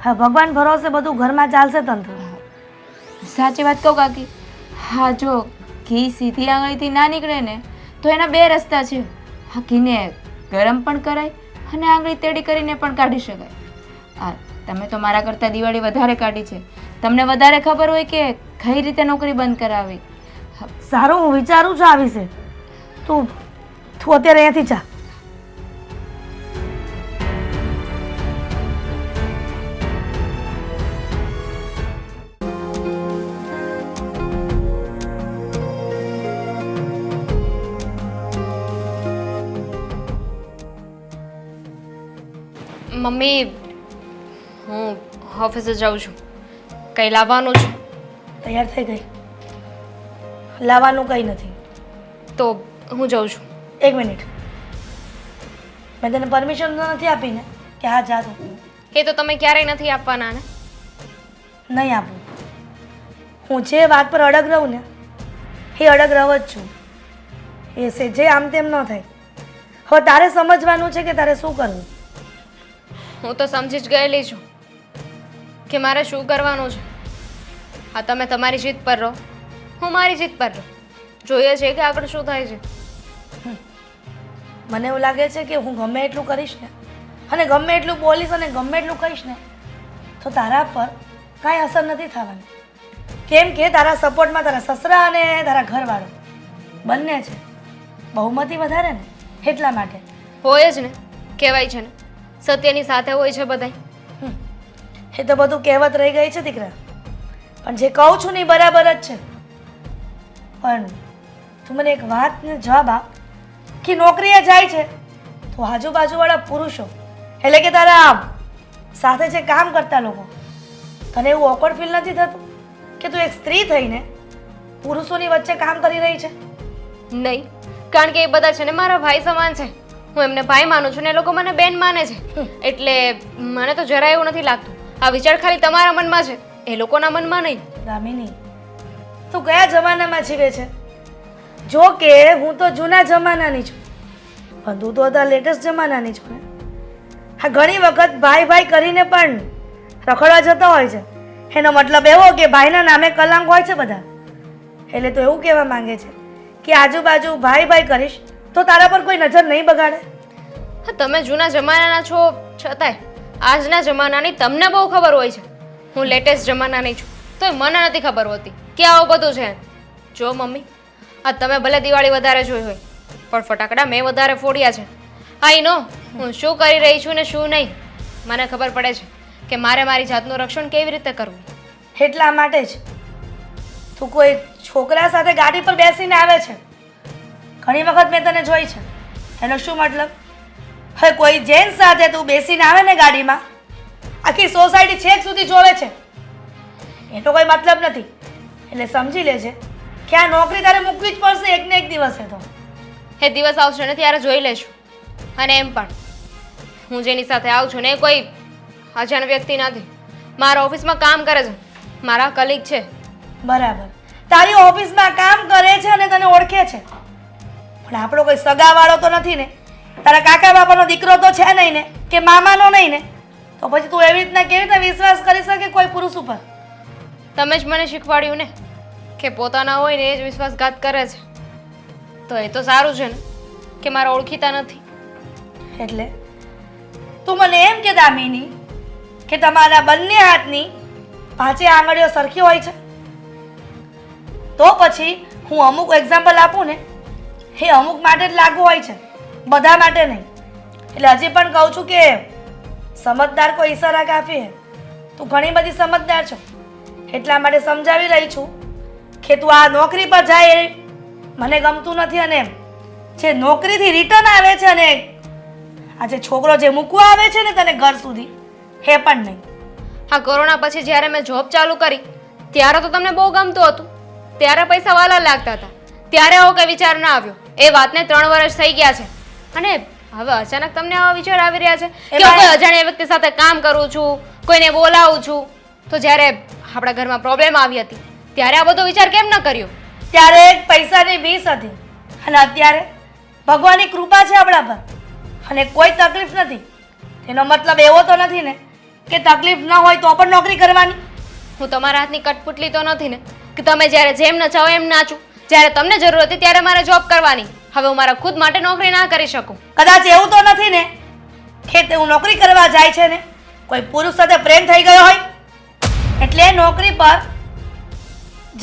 હા, ભગવાન ભરોસે બધું ઘરમાં ચાલશે તંત્ર. સાચી વાત કહું કાકી. હા, જો ઘી સીધી આંગળીથી ના નીકળે ને તો એના બે રસ્તા છે. હા, ઘીને ગરમ પણ કરાય અને આંગળી તેડી કરીને પણ કાઢી શકાય. હા, તમે તો મારા કરતાં દિવાળી વધારે કાઢી છે. તમને વધારે ખબર હોય કે કઈ રીતે નોકરી બંધ કરાવી. સારું, હું વિચારું છું આ વિશે. તું અત્યારે અહીંયાથી જા. મમ્મી, હું ઓફિસે જાઉં છું. કંઈ લાવવાનું છે? તૈયાર થઈ ગઈ. લાવવાનું કંઈ નથી. તો હું જાઉં છું. એક મિનિટ, મેં તને પરમિશન તો નથી આપી ને કે હા જા તું? એ તો તમે ક્યારેય નથી આપવાના ને. નહીં આપું. હું જે વાત પર અડગ રહું ને એ અડગ રહું જ છું. એ જે આમ તેમ ન થાય. હવે તારે સમજવાનું છે કે તારે શું કરવું. હું તો સમજી જ ગયેલી છું કે મારે શું કરવાનું છે. હા, તમે તમારી જીત પર રહો, હું મારી જીત પર રહું. જોઈએ છે કે આગળ શું થાય છે. મને એવું લાગે છે કે હું ગમે એટલું કરીશ ને અને ગમે એટલું બોલીશ અને ગમે એટલું કહીશ ને તો તારા પર કાંઈ અસર નથી થવાની. કેમ કે તારા સપોર્ટમાં તારા સસરા અને તારા ઘરવાળો બંને છે. બહુમતી વધારે ને એટલા માટે. હોય જ ને, કહેવાય છે ને સત્યની સાથે હોય છે બધાય. એ તો બધું કહેવત રહી ગઈ છે દીકરા, પણ જે કહું છું ને એ બરાબર જ છે. પણ તું મને એક વાતનો જવાબ આપ કે નોકરીએ જાય છે તો આજુબાજુવાળા પુરુષો એટલે કે તારા આમ સાથે જે કામ કરતા લોકો, તને એવું ઓકવર્ડ ફીલ નથી થતું કે તું એક સ્ત્રી થઈને પુરુષોની વચ્ચે કામ કરી રહી છે? નહીં, કારણ કે એ બધા છે ને મારા ભાઈ સમાન છે. હું એમને ભાઈ માનું છું ને એ લોકો મને બેન માને છે. એટલે મને તો જરા એવું નથી લાગતું. આ વિચાર ખાલી તમારા મનમાં છે, એ લોકોના મનમાં નહીં. દામિની, તું કયા જમાનામાં જીવે છે? જો કે હું તો જૂના જમાનાની છું, પણ તું તો અત્યારે લેટેસ્ટ જમાનાની છું ને. હા, ઘણી વખત ભાઈ ભાઈ કરીને પણ રખડવા જતા હોય છે. એનો મતલબ એવો કે ભાઈના નામે કલંક હોય છે બધા. એટલે તો એવું કહેવા માંગે છે કે આજુબાજુ ભાઈ ભાઈ કરીશ તો તારા પર કોઈ નજર નહીં બગાડે. હા, તમે જૂના જમાનાના છો છતાંય આજના જમાનાની તમને બહુ ખબર હોય છે. હું લેટેસ્ટ જમાનાની છું તોય મને નથી ખબર હોતી કે આવું બધું છે. જો મમ્મી, આ તમે ભલે દિવાળી વધારે જોઈ હોય પણ ફટાકડા મેં વધારે ફોડ્યા છે. આઈ નો હું શું કરી રહી છું ને શું નહીં. મને ખબર પડે છે કે મારે મારી જાતનું રક્ષણ કેવી રીતે કરવું. એટલા માટે જ તું કોઈ છોકરા સાથે ગાડી પર બેસીને આવે છે. ઘણી વખત મેં તને જોઈ છે. એનો શું મતલબ? હવે કોઈ જેન્ટ્સ સાથે તું બેસીને આવે ને ગાડીમાં, આખી સોસાયટી છેક સુધી જોવે છે. એનો કોઈ મતલબ નથી. એટલે સમજી લેજે કે આ નોકરી તારે મૂકવી જ પડશે એક ને એક દિવસે. તો એ દિવસ આવશે ને ત્યારે જોઈ લેશું. અને એમ પણ હું જેની સાથે આવું છું ને એ કોઈ અજાણ વ્યક્તિ નથી. મારા ઓફિસમાં કામ કરે છે, મારા કલીગ છે. બરાબર, તારી ઓફિસમાં કામ કરે છે અને તને ઓળખે છે, પણ આપણો કોઈ સગાવાળો તો નથી ને? તારા કાકા બાપાનો દીકરો તો છે નહીં ને, કે મામાનો નહીં ને? તો પછી તું એવી રીતના કેવી રીતે વિશ્વાસ કરી શકે કોઈ પુરુષ ઉપર? તમે જ મને શીખવાડ્યું ને કે પોતાના હોય ને એ જ વિશ્વાસઘાત કરે છે. તો એ તો સારું છે ને કે મારા ઓળખીતા નથી. એટલે તું મને એમ કે દામિની કે તમારા બંને હાથની પાંચે આંગળીઓ સરખી હોય છે? તો પછી હું અમુક એક્ઝામ્પલ આપું ને, એ અમુક માટે જ લાગુ હોય છે, બધા માટે નહીં. એટલે હજી પણ કહું છું કે સમજદાર કોઈ ઈશારા કાફી હે. તું ઘણી બધી સમજદાર છો, એટલા માટે સમજાવી રહી છું કે તું આ નોકરી પર જાય એ મને ગમતું નથી. અને જે નોકરીથી રિટર્ન આવે છે અને આ જે છોકરો જે મૂકવા આવે છે ને તને ઘર સુધી, એ પણ નહીં. હા, કોરોના પછી જ્યારે મેં જોબ ચાલુ કરી ત્યારે તો તમને બહુ ગમતું હતું, ત્યારે પૈસા વાલા લાગતા હતા, ત્યારે આવો કંઈ વિચાર ના આવ્યો. એ વાતને 3 વર્ષ થઈ ગયા છે અને હવે અચાનક તમને આવા વિચાર આવી રહ્યા છે કે હું કોઈ અજાણ્યા વ્યક્તિ સાથે કામ કરું છું, કોઈને બોલાવું છું. તો જ્યારે આપણા ઘરમાં પ્રોબ્લેમ આવી હતી ત્યારે આ બધો વિચાર કેમ ન કર્યો? ત્યારે એક પૈસાની વીસ હતી અને અત્યારે ભગવાનની કૃપા છે આપણા પર અને કોઈ તકલીફ નથી. એનો મતલબ એવો તો નથી ને કે તકલીફ ન હોય તો પણ નોકરી કરવાની? હું તમારા હાથની કઠપુતલી તો નથી ને કે તમે જ્યારે જેમ નચાવો એમ નાચું. જ્યારે તમને જરૂર હતી ત્યારે મારે જોબ કરવાની. હવે હું મારા ખુદ માટે નોકરી ના કરી શકું. કદાચ એવું તો નથી ને કે તે હું નોકરી કરવા જાય છે ને કોઈ પુરુષ સાથે પ્રેમ થઈ ગયો હોય એટલે નોકરી પર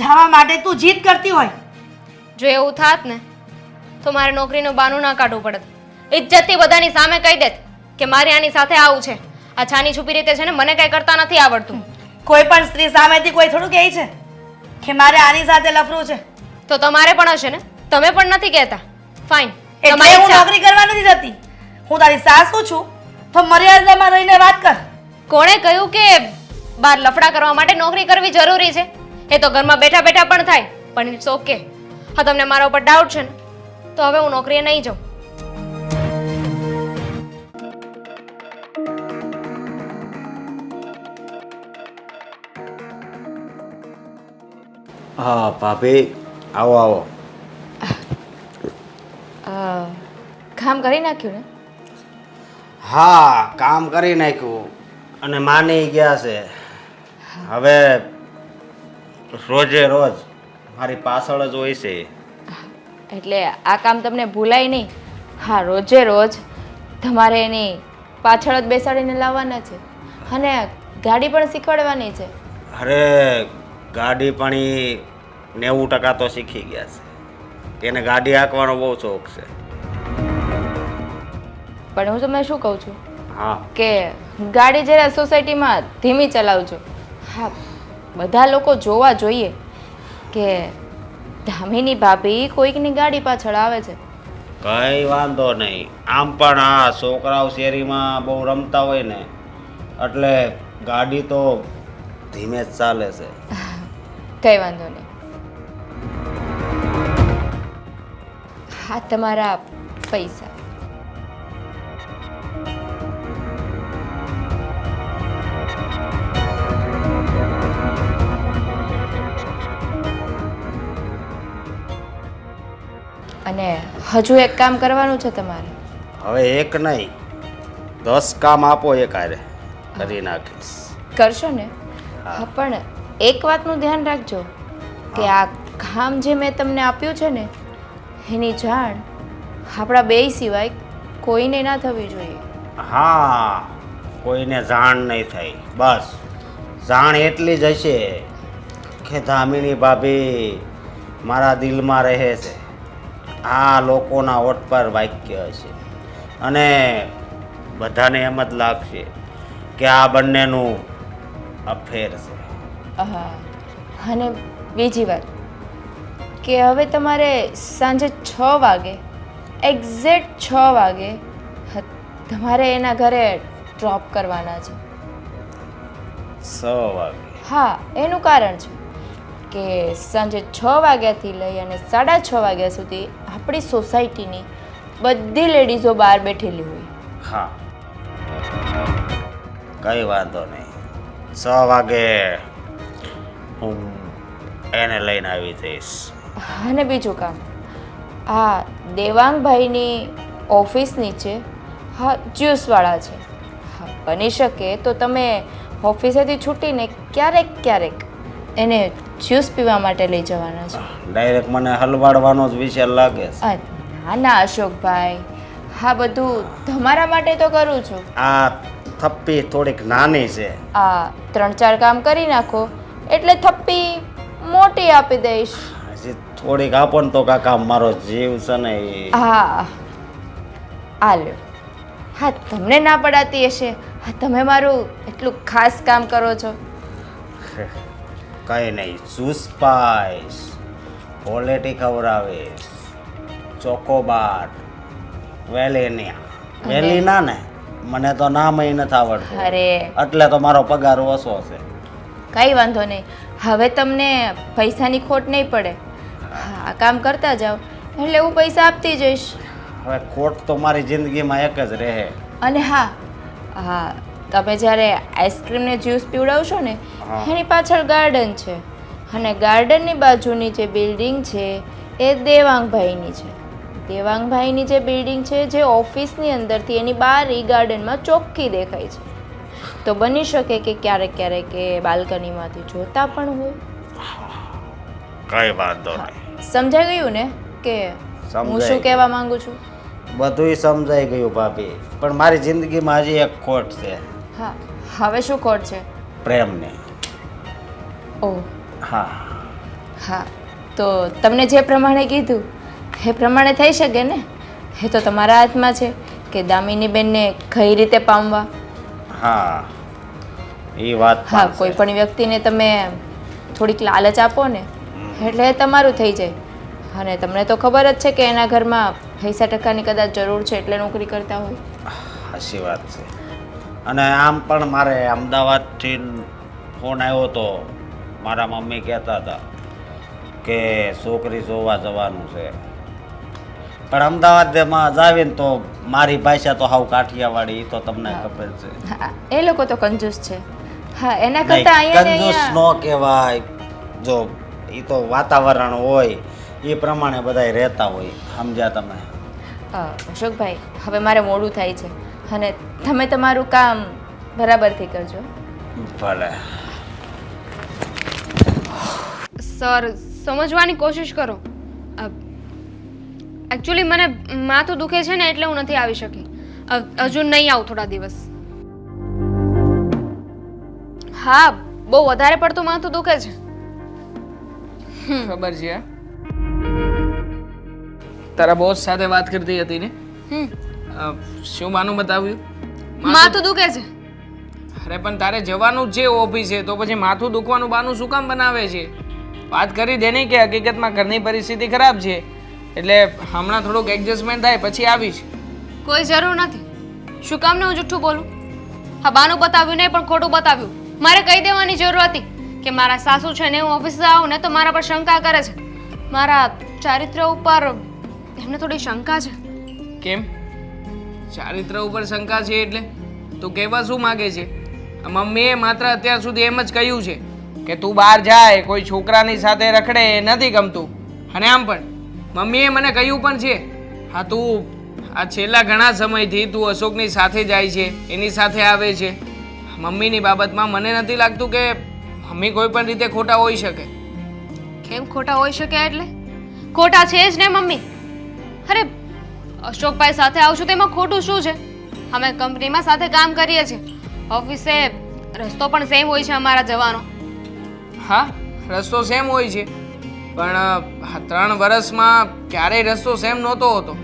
જવા માટે તું જીદ કરતી હોય? જો એવું થાત ને તો મારે નોકરીનું બાનું ના કાઢવું પડત. ઇજ્જતથી બધાની સામે કહી દેત કે મારે આની સાથે આવું છે. આ છાની છુપી રીતે છે ને મને કંઈ કરતા નથી આવડતું. કોઈ પણ સ્ત્રી સામેથી કોઈ થોડું કહે છે કે મારે આની સાથે લફરું છે? તો તમારે પણ હશે ને, તમે પણ નથી કહેતા. ફાઇન, એટલે હું નોકરી કરવા નથી જતી. હું તારી સાસુ છું તો મર્યાદામાં રહીને વાત કર. કોણે કહ્યું કે બહાર લફડા કરવા માટે નોકરી કરવી જરૂરી છે? એ તો ઘરમાં બેઠા બેઠા પણ થાય, પણ ઇટ્સ ઓકે. હા, તમને મારા ઉપર ડાઉટ છે ને તો હવે હું નોકરીએ નહીં જાઉં. હા ભાભી, આવો આવો. કામ કરી નાખ્યું ને? હા, કામ કરી નાખ્યું અને માની ગયા છે. હવે રોજે રોજ મારી પાછળ જ હોય છે. એટલે આ કામ તમને ભૂલાય નહીં. હા, રોજે રોજ તમારે એની પાછળ જ બેસાડીને લાવવાના છે અને ગાડી પણ શીખવાડવાની છે. અરે ગાડી પણ એ 90% તો શીખી ગયા છે. એને ગાડી હાંકવાનો બહુ શોખ છે. પણ હું તમને શું કહું છું હા, કે ગાડી જરા સોસાયટીમાં ધીમી ચલાવજો. હા, બધા લોકો જોવા જોઈએ કે દામિની ભાભી કોઈકની ગાડી પાછળ આવે છે. કઈ વાંધો નહીં. આમ પણ આ છોકરાઓ શેરીમાં બહુ રમતા હોય ને એટલે ગાડી તો ધીમે જ ચાલે છે. કંઈ વાંધો નહીં. હા, તમારા પૈસા. અને હજુ એક કામ કરવાનું છે તમારે. હવે એક નહીં 10 કામ આપો એક હારે કરી નાખીશ. કરશો ને? હા, પણ એક વાતનું ધ્યાન રાખજો કે આ કામ જે મેં તમને આપ્યું છે ને એની જાણ આપણા બેય સિવાય કોઈને ના થવી જોઈએ. હા, કોઈને જાણ નહીં થઈ. બસ જાણ એટલી જ હશે કે દામિની ભાભી મારા દિલમાં રહે છે. આ લોકોના ઓઠ પર વાક્ય હશે અને બધાને એમ જ લાગશે કે આ બંનેનું અફેર છે. હા, અને બીજી વાત કે હવે તમારે સાંજે 6 વાગે એક્ઝેક્ટ 6 વાગે તમારે એના ઘરે ડ્રોપ કરવાના છે. 6 વાગે? હા, એનું કારણ છે કે સાંજે 6 વાગ્યાથી લઈ અને 6:30 વાગ્યા સુધી આપણી સોસાયટીની બધી લેડીઝો બહાર બેઠેલી હોય. હા, કઈ વાંધો નહીં. 6 વાગે હું એને લઈને આવી જઈશ. અને બીજું કામ, આ દેવાંગભાઈની ઓફિસ નીચે હા જ્યુસવાળા છે. હા, બની શકે તો તમે ઓફિસેથી છૂટીને ક્યારેક એને જ્યુસ પીવા માટે લઈ જવાના છે. ડાયરેક્ટ મને હલવાડવાનો જ વિચાર લાગે છે. ના ના અશોકભાઈ, હા બધું તમારા માટે તો કરું છું. આ થપ્પી થોડીક નાની છે. આ 3-4 કામ કરી નાખો એટલે થપ્પી મોટી આપી દઈશ. હજી થોડીક આપો ને તો કાકા મારો જીવ છે ને એ. હા, આ લ્યો. હા, તમને ના પડાતી હશે. હા, તમે મારું એટલું ખાસ કામ કરો છો. કઈ નહીં. જ્યુસ પાઈશ, પોલેટી ખવડાવીશ, ચોકોબાર, વેલીના ને મને તો નામ નથી આવડતું અરે એટલે તો મારો પગાર ઓછો છે. કઈ વાંધો નહીં. હવે તમને પૈસાની ખોટ નહીં પડે. હા, આ કામ કરતા જાઓ એટલે હું પૈસા આપતી જઈશ. હવે ખોટ તો મારી જિંદગીમાં એક જ રહે. અને હા હા, તમે જ્યારે આઈસ્ક્રીમને જ્યુસ પીવડાવશો ને હા. એની પાછળ ગાર્ડન છે અને ગાર્ડનની બાજુની જે બિલ્ડિંગ છે એ દેવાંગભાઈની છે. દેવાંગભાઈની જે બિલ્ડિંગ છે જે ઓફિસની અંદરથી એની બહાર એ ગાર્ડનમાં ચોખ્ખી દેખાય છે. તો બની શકે કે ક્યારેક એ બાલ્કનીમાંથી જોતા પણ હોય. કઈ વાંધો નહીં. સમજાઈ ગયું ને કે હું સમજાઈ શું કહેવા માંગુ છું? બધુંય સમજાઈ ગયું ભાભી, પણ મારી જિંદગીમાં હજી એક ખોટ છે. હા, હવે શું ખોટ છે? પ્રેમની. ઓહ હા, હા, તો તમને જે પ્રમાણે કીધું એ પ્રમાણે થઈ શકે ને. એ તો તમારા હાથમાં છે કે દામિની બેનને કઈ રીતે પામવા. હા, એ વાત હા, પણ કોઈ છે. પણ વ્યક્તિને તમે થોડીક લાલચ આપો ને એટલે એ તમારું થઈ જાય. અને તમને તો ખબર જ છે કે એના ઘરમાં પૈસા ટકાની કદાચ જરૂર છે એટલે નોકરી કરતા હોય. સાચી વાત છે. અને આમ પણ મારે અમદાવાદથી ફોન આવ્યો હતો. મારા મમ્મી કહેતા હતા કે છોકરી જોવા જવાનું છે, પણ અમદાવાદમાં જાવીને તો મારી ભાષા તો હાવ કાઠિયાવાડી, એ તો તમને ખબર છે. હા, એ લોકો તો કંજૂસ છે. હા, એના નહીં, કરતાં અહીંયા ને કંજૂસ અહીંયા ન કહેવાય. જો એ તો વાતાવરણ હોય એ પ્રમાણે બધાય રહેતા હોય. સમજ્યા તમે? અશોકભાઈ, હવે મારે મોડું થાય છે અને તમે તમારું કામ બરાબરથી કરજો. ભલે. સર, સમજવાની કોશિશ કરો. એકચ્યુઅલી મને માથું દુખે છે ને એટલે હું નથી આવી શકી. હજુ નહીં આવું થોડા દિવસ. હા, બહુ વધારે પડતું માથું દુખે છે ખબર છે હા? તારા બોસ સાથે વાત કરતી હતી ને શું બાનું બતાવ્યું? માથું દુખે છે. અરે પણ તારે જવાનું જ છે ઓફિસે, તો પછી માથું દુખવાનું બાનું શું કામ બનાવે છે? વાત કરી દે નહીં કે હકીકતમાં ઘરની પરિસ્થિતિ ખરાબ છે, એટલે હમણાં થોડુંક એડજસ્ટમેન્ટ થાય પછી આવીશ. કોઈ જરૂર નથી. શું કામ ને હું જુઠ્ઠું બોલું? હા, બાનું બતાવ્યું નહીં પણ ખોટું બતાવ્યું. મારે કહી દેવાની જરૂર હતી કે મારા સાસુ છે ને હું ઓફિસે આવું ને તો મારા પર શંકા કરે છે, મારા ચારિત્ર ઉપર એમને થોડી શંકા છે. કેમ ચારિત્ર ઉપર શંકા છે એટલે તું કહેવા શું માગે છે? મમ્મીએ માત્ર અત્યાર સુધી એમ જ કહ્યું છે કે તું બહાર જાય કોઈ છોકરાની સાથે રખડે એ નથી ગમતું. અને આમ પણ મમ્મીએ મને કહ્યું પણ છે, હા તું આ છેલ્લા ઘણા સમયથી તું અશોકની સાથે જાય છે, એની સાથે આવે છે. મમ્મીની બાબતમાં મને નથી લાગતું કે મમ્મી કોઈ પણ રીતે ખોટા હોઈ શકે. કેમ ખોટા હોઈ શકે? એટલે ખોટા છે જ ને મમ્મી. અરે અશોકભાઈ સાથે આવશું તેમાં ખોટું શું છે? અમે કંપનીમાં સાથે કામ કરીએ છીએ, ઓફિસે રસ્તો પણ સેમ હોય છે અમારા જવાનો. હા, રસ્તો સેમ હોય છે, પણ આ 3 વર્ષમાં ક્યારેય રસ્તો સેમ નહોતો હોતો.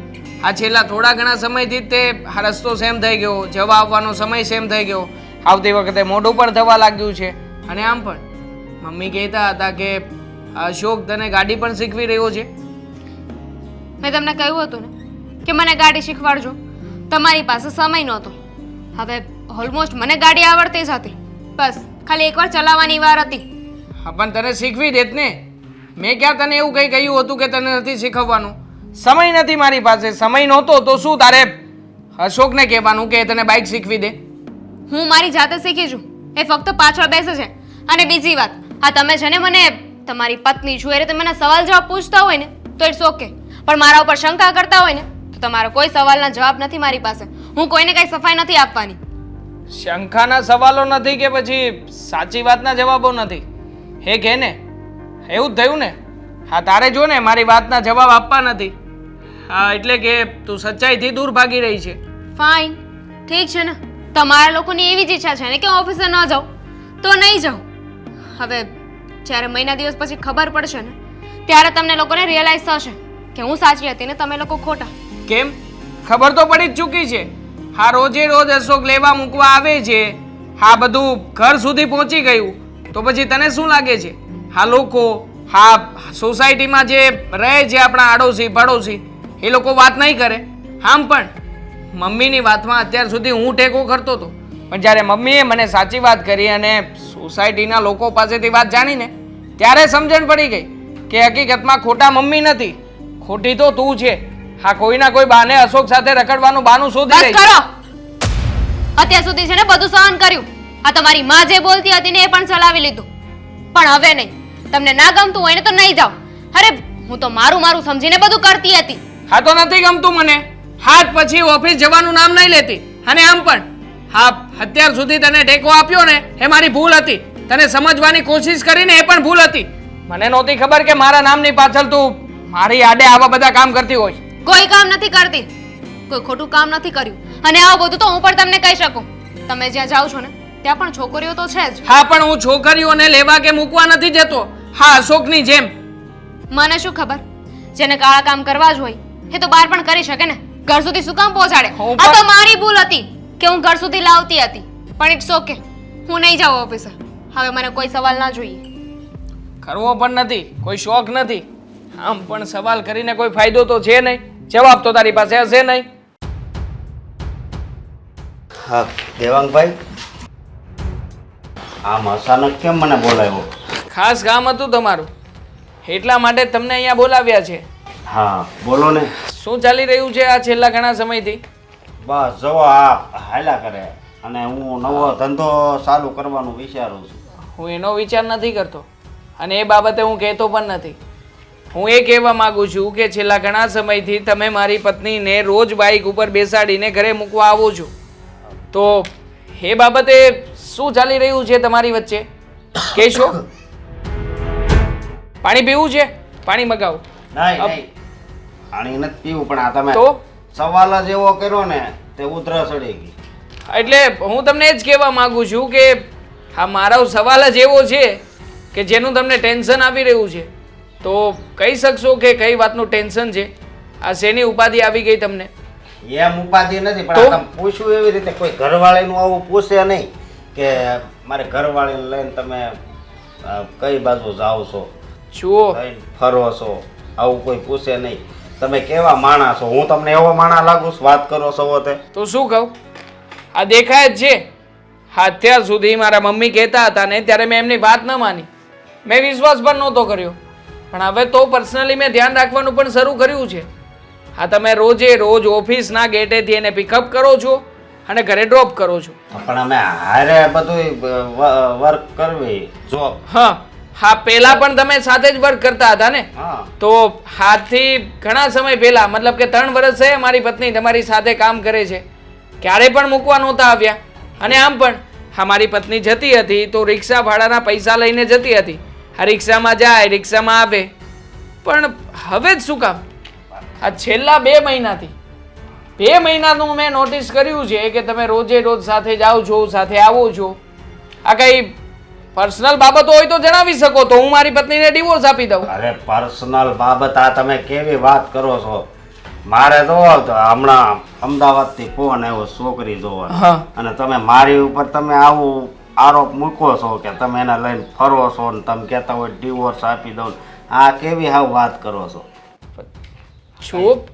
આ છેલ્લા થોડા ઘણા સમયથી જ તે આ રસ્તો સેમ થઈ ગયો, જવા આવવાનો સમય સેમ થઈ ગયો, આવતી વખતે મોઢું પણ થવા લાગ્યું છે. અને આમ પણ મમ્મી કહેતા હતા કે અશોક તને ગાડી પણ શીખવી રહ્યો છે. મેં તમને કહ્યું હતું ને કે મને ગાડી શીખવાડજો, તમારી પાસે સમય નહોતો. હવે ઓલમોસ્ટ મને ગાડી આવડતી જ હતી, બસ ખાલી એકવાર ચલાવવાની વાર હતી. હા પણ તને શીખવી દેત ને. મેં ક્યાં તને એવું કંઈ કહ્યું હતું કે તને નથી શીખવવાનું? સમય નથી મારી પાસે. સમય નહોતો તો શું તારે અશોકને કહેવાનું કે તને બાઇક શીખવી દે? હું મારી જાતે શીખી છું, એ ફક્ત પાછળ બેસે છે. અને બીજી વાત, આ તમે છે ને મને તમારી પત્ની છું એ રીતે મને સવાલ જવાબ પૂછતા હોય ને તો ઇટ્સ ઓકે, પણ મારા ઉપર શંકા કરતા હોય ને તો તમારો કોઈ સવાલના જવાબ નથી મારી પાસે. હું કોઈને કઈ સફાઈ નથી આપવાની. શંકાના સવાલો નથી કે પછી સાચી વાતના જવાબો નથી? હે કે ને એવું જ થયું ને? હા, તારે જો ને મારી વાતના જવાબ આપવા નથી. હા, એટલે કે તું સચ્ચાઈથી દૂર ભાગી રહી છે. ફાઇન, ઠીક છે ને. તમારા લોકોની એવી જ ઈચ્છા છે ને કે ઓફિસે ન જાઉં તો નહીં જાઉં. હવે જ્યારે મહિના દિવસ પછી ખબર પડશે ને ત્યારે તમને લોકોને રિયલાઇઝ થશે કે હું સાચી હતી ને તમે લોકો ખોટા. કેમ? ખબર તો પડી જ ચૂકી છે. હા, રોજે રોજ અશોક લેવા મૂકવા આવે છે, હા બધું ઘર સુધી પહોંચી ગયું, તો પછી તને શું લાગે છે? હા લોકો, હા સોસાયટીમાં જે રહે છે આપણા આડોશી પડોશી, એ લોકો વાત નહીં કરે? આમ પણ મમ્મીની વાતમાં અત્યાર સુધી હું ટેકો કરતો હતો, પણ જ્યારે મમ્મીએ મને સાચી વાત કરી અને સોસાયટીના લોકો પાસેથી વાત જાણીને ત્યારે સમજણ પડી ગઈ કે હકીકતમાં ખોટા મમ્મી નથી, ખોટી તો તું છે. હા, કોઈના કોઈ બાને અશોક સાથે રખડવાનું બાનું શોધી બસ રહી કરો. અત્યાર સુધી છે ને બધું સહન કર્યું. આ તમારી માં જે બોલતી હતી ને એ પણ ચલાવી લીધું, પણ હવે નહીં. તમને ના ગમતું હોય ને તો નહીં જાઓ. અરે હું તો મારું મારું સમજીને બધું કરતી હતી. હા, તો નથી ગમતું મને. હાથ પછી ઓફિસ જવાનું નામ નહીં લેતી. અને આમ પણ હા, અત્યાર સુધી તને ટેકો આપ્યો ને એ મારી ભૂલ હતી. તને સમજવાની કોશિશ કરીને એ પણ ભૂલ હતી. મને નહોતી ખબર કે મારા નામની પાછળ તું મારી આડે આવા બધા કામ કરતી હોય. કોઈ કામ નથી કરતી, કોઈ ખોટું કામ નથી કર્યું. અને આવું બધું તો હું પણ તમને કહી શકું. તમે જ્યાં જાઓ છો ને ત્યાં પણ છોકરીઓ તો છે જ. હા, પણ હું છોકરીઓને લેવા કે મૂકવા નથી જતો. હા, અશોકની જેમ. મને શું ખબર, જેને કાળા કામ કરવા જ હોય એ તો બહાર પણ કરી શકે ને. ઘર સુધી શું કામ પહોંચાડે? હું આ તો મારી ભૂલ હતી કે હું ઘર સુધી લાવતી હતી, પણ ઇટ્સ ઓકે. હું નહીં જાઉં ઓફિસે. હવે મને કોઈ સવાલ ના જોઈએ. કરવો પણ નથી, કોઈ શોખ નથી. આમ પણ સવાલ કરીને કોઈ ફાયદો તો છે નહીં, જવાબ તો તારી પાસે હશે નહીં. હા દેવાંગભાઈ, આમ અચાનક કેમ મને બોલાવ્યો? ખાસ કામ હતું તમારું, એટલા માટે તમને અહીંયા બોલાવ્યા છે. હા બોલો ને. શું ચાલી રહ્યું છે આ છેલ્લા ઘણા સમયથી? બસ જવો આ હાલ્યા કરે, અને હું નવો ધંધો ચાલુ કરવાનું વિચારું છું. હું એનો વિચાર નથી કરતો અને એ બાબતે હું કહેતો પણ નથી. હું એ કહેવા માંગુ છું કે છેલ્લા ઘણા સમયથી તમે મારી પત્નીને રોજ બાઇક ઉપર બેસાડીને ઘરે મૂકવા આવો છો, તો એ બાબતે શું ચાલી રહ્યું છે તમારી વચ્ચે કહેશો? પાણી પીવું છે? પાણી મગાવો. નહીં પાણી નથી પીવું, પણ આ તમે તો સવાલ જ એવો કર્યો ને તે ઉધરસ ચડી ગઈ. એટલે હું તમને એ જ કહેવા માંગુ છું કે હા, મારો સવાલ જ એવો છે કે જેનું તમને ટેન્શન આવી રહ્યું છે. તો કહી શકશો કે કઈ વાતનું ટેન્શન છે? આ શેની ઉપાધિ આવી ગઈ તમને? એમ ઉપાધિ નથી, પણ તો? આ તમે પૂછ્યું એવી રીતે કોઈ ઘરવાળીનું આવું પૂછે નહીં કે મારે ઘરવાળીને લઈને તમે કઈ બાજુ જાઓ છો, જુઓ, કઈ ફરો છો, આવું કોઈ પૂછે નહીં. તમે કેવા માણસ છો? હું તમને એવો માણસ લાગુ છું? વાત કરો છો તે તો શું કહું? આ દેખાય જ છે. હા, અત્યાર સુધી મારા મમ્મી કહેતા હતા ને ત્યારે મેં એમની વાત ન માની, મેં વિશ્વાસ પણ નહોતો કર્યો. પણ હવે તો પર્સનલી મેં ધ્યાન રાખવાનું પણ શરૂ કર્યું છે. હા, તમે રોજે રોજ ઓફિસના ગેટેથી એને પિકઅપ કરો છો અને ઘરે ડ્રોપ કરો છો. પણ અમે હારે બધું વર્ક કરવી જોબ. હા હા, પહેલા પણ તમે સાથે જ વર્ક કરતા હતા ને? હા, તો હાથથી ઘણા સમય પહેલા, મતલબ કે 3 વર્ષ છે મારી પત્ની તમારી સાથે કામ કરે છે, ક્યારે પણ મૂકવા નહોતા આવ્યા. અને આમ પણ હા, મારી પત્ની જતી હતી તો રિક્ષા ભાડાના પૈસા લઈને જતી હતી. આ રિક્ષામાં જાય, રિક્ષામાં આવે. પણ હવે જ શું કામ? આ છેલ્લા 2 મહિનાથી 2 મહિનાનું મેં નોટિસ કર્યું છે કે તમે રોજે રોજ સાથે જાઓ છો, સાથે આવો છો. આ કઈ પર્સનલ બાબતો હોય તો જણાવી શકો, તો હું મારી પત્નીને ડિવોર્સ આપી દઉં. અરે પર્સનલ બાબત આ તમે કેવી વાત કરો છો? મારે તો હમણાં અમદાવાદથી ફોન આવ્યો છોકરી જોવા, હા. અને તમે મારી ઉપર તમે આવું આરોપ મૂકો છો કે તમે એને લઈને ફરો છો ને તમે કહેતા હોય ડિવોર્સ આપી દઉં. આ કેવી હાવ વાત કરો છો? ચૂપ.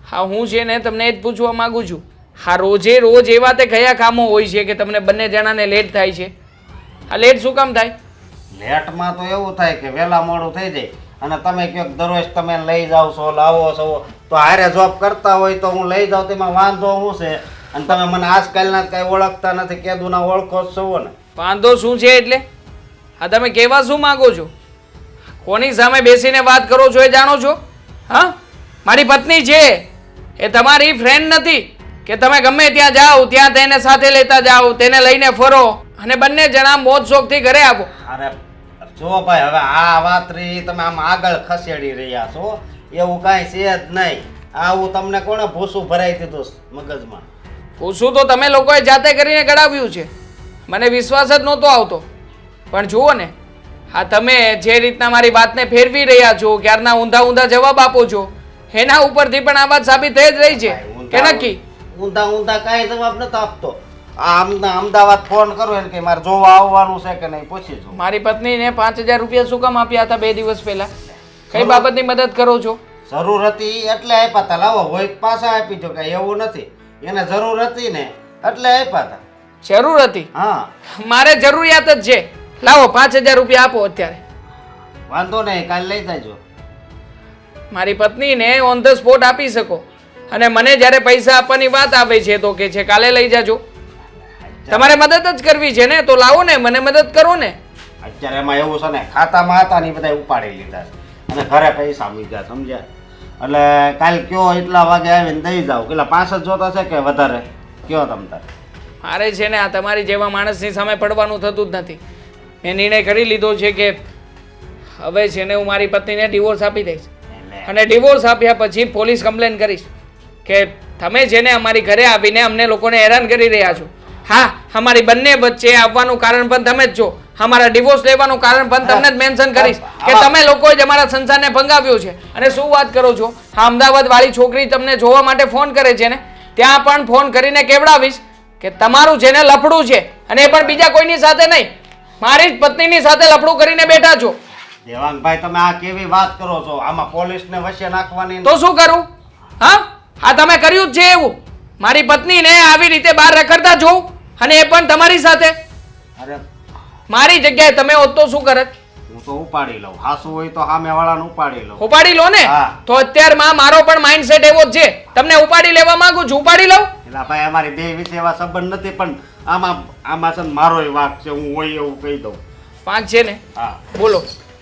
હા, હું છે ને તમને એ જ પૂછવા માંગુ છું. હા, રોજે રોજ એવા તે કયા કામો હોય છે કે તમને બંને જણાને લેટ થાય છે? આ લેટ શું કામ થાય? લેટમાં તો એવું થાય કે વહેલા મોડું થઈ જાય, અને તમે કહો કે દરરોજ તમે લઈ જાઓ છો, લાવો છો, તો હારે જોબ કરતા હોય તો હું લઈ જાઉં, તેમાં વાંધો શું છે? અને તમે મને આજકાલના કઈ ઓળખતા નથી, કેદુના ઓળખો જ છો ને. વાંધો શું છે એટલે? હા, તમે કહેવા શું માંગો છો? કોની સામે બેસીને વાત કરો છો એ જાણો છો? હા, મારી પત્ની છે, એ તમારી ફ્રેન્ડ નથી કે તમે ગમે ત્યાં જાઓ ત્યાં તેને સાથે લેતા જાઓ, તેને લઈને ફરો અને બંને જણા મોજ શોખથી ઘરે આવો. અરે જો ભાઈ, હવે આ વાત રહી તમે આમ આગળ ખસેડી રહ્યા છો, એવું કાંઈ છે જ નહીં. આવું તમને કોણે ભૂસું ભરાઈ દીધું મગજમાં? પૂછું તો તમે લોકોએ જાતે કરીને કઢાવ્યું છે, મને વિશ્વાસ જ નહોતો આવતો. પણ જુઓ ને, હા, તમે જે રીતના મારી વાતને ફેરવી રહ્યા છો, ક્યારના ઊંધા ઊંધા જવાબ આપો છો, એના ઉપરથી પણ આ વાત સાબિત થઈ જ રહી છે કે નક્કી. ઊંધા કાંઈ જવાબ નથી આપતો. અમદાવાદ ફોન કરો એને કે મારે જોવા આવવાનું છે કે નહીં પૂછી જો. મારી પત્નીને 5000 રૂપિયા શું કામ આપ્યા હતા 2 દિવસ પહેલા? કઈ બાબતની મદદ કરો છો? જરૂર હતી એટલે આપ્યા હતા. લાવો હોય તો પાછા આપી દો, કઈ એવું નથી. એને જરૂર હતી ને એટલે આપ્યા હતા. જરૂર હતી? હા, મારે જરૂરિયાત જ છે. લાવો 5000 રૂપિયા આપો અત્યારે. વાંધો નહીં, કાલે લઈ જાજો. મારી પત્નીને ઓન ધ સ્પોટ આપી શકો, અને મને જ્યારે પૈસા આપવાની વાત આવે છે તો કે છે કાલે લઈ જાજો. તમારે મદદ જ કરવી છે ને, તો લાવો ને, મને મદદ કરો ને. અત્યારે એમાં એવું છે ને, ખાતામાં હતા ને એ બધા ઉપાડી લીધા છે અને ઘરે પૈસા મૂક્યા, સમજ્યા? એટલે કાલ કયો એટલા વાગે આવીને દઈ જાઓ. પેલા 5 જ જોતા છે કે વધારે? કયો તમ તારે? મારે છે ને આ તમારી જેવા માણસની સામે પડવાનું થતું જ નથી. મેં નિર્ણય કરી લીધો છે કે હવે છે ને હું મારી પત્નીને ડિવોર્સ આપી દઈશ, અને ડિવોર્સ આપ્યા પછી પોલીસ કમ્પ્લેન કરીશ કે તમે જેને અમારી ઘરે આવીને અમને લોકોને હેરાન કરી રહ્યા છો. હા, અમારી બંને વચ્ચે આવવાનું કારણ પણ તમે જ છો, અમારા ડિવોર્સ લેવાનું કારણ પણ તમને જ મેન્શન કરીશ કે તમે લોકોએ જ અમારા સંસારને ભંગાવ્યો છે. અને શું વાત કરો છો? હા, અમદાવાદ વાળી છોકરી તમને જોવા માટે ફોન કરે છે ને, ત્યાં પણ ફોન કરીને કેવડાવીશ કે તમારું છે ને લફડું છે, અને એ પણ બીજા કોઈની સાથે નહીં, મારી જ પત્નીની સાથે લફડું કરીને બેઠા છો. દેવાંગભાઈ, તમે આ કેવી વાત કરો છો? આમાં પોલીસને વચ્ચે નાખવાની તો શું કરું? હા, તમે કર્યું જ છે એવું. મારી પત્નીને આવી રીતે બહાર રખડતા જોઉં, અને એ પણ તમારી સાથે. અરે મારી જગ્યાએ તમે હોત તો શું કરત? હું તો ઉપાડી લઉં. હાસુ હોય તો સામે વાળાને ઉપાડી લઉં. ઉપાડી લો ને. હા. તો અત્યારમાં મારો પણ માઇન્ડસેટ એવો જ છે, તમને ઉપાડી લેવા માંગુ છું, ઉપાડી લઉં. એટલે ભાઈ અમારી બે વિશે એવા સંબંધ નથી, પણ આમાં છે ને મારોય વાંક છે, હું હોય એવું કહી દઉં. વાંક છે ને? હા, બોલો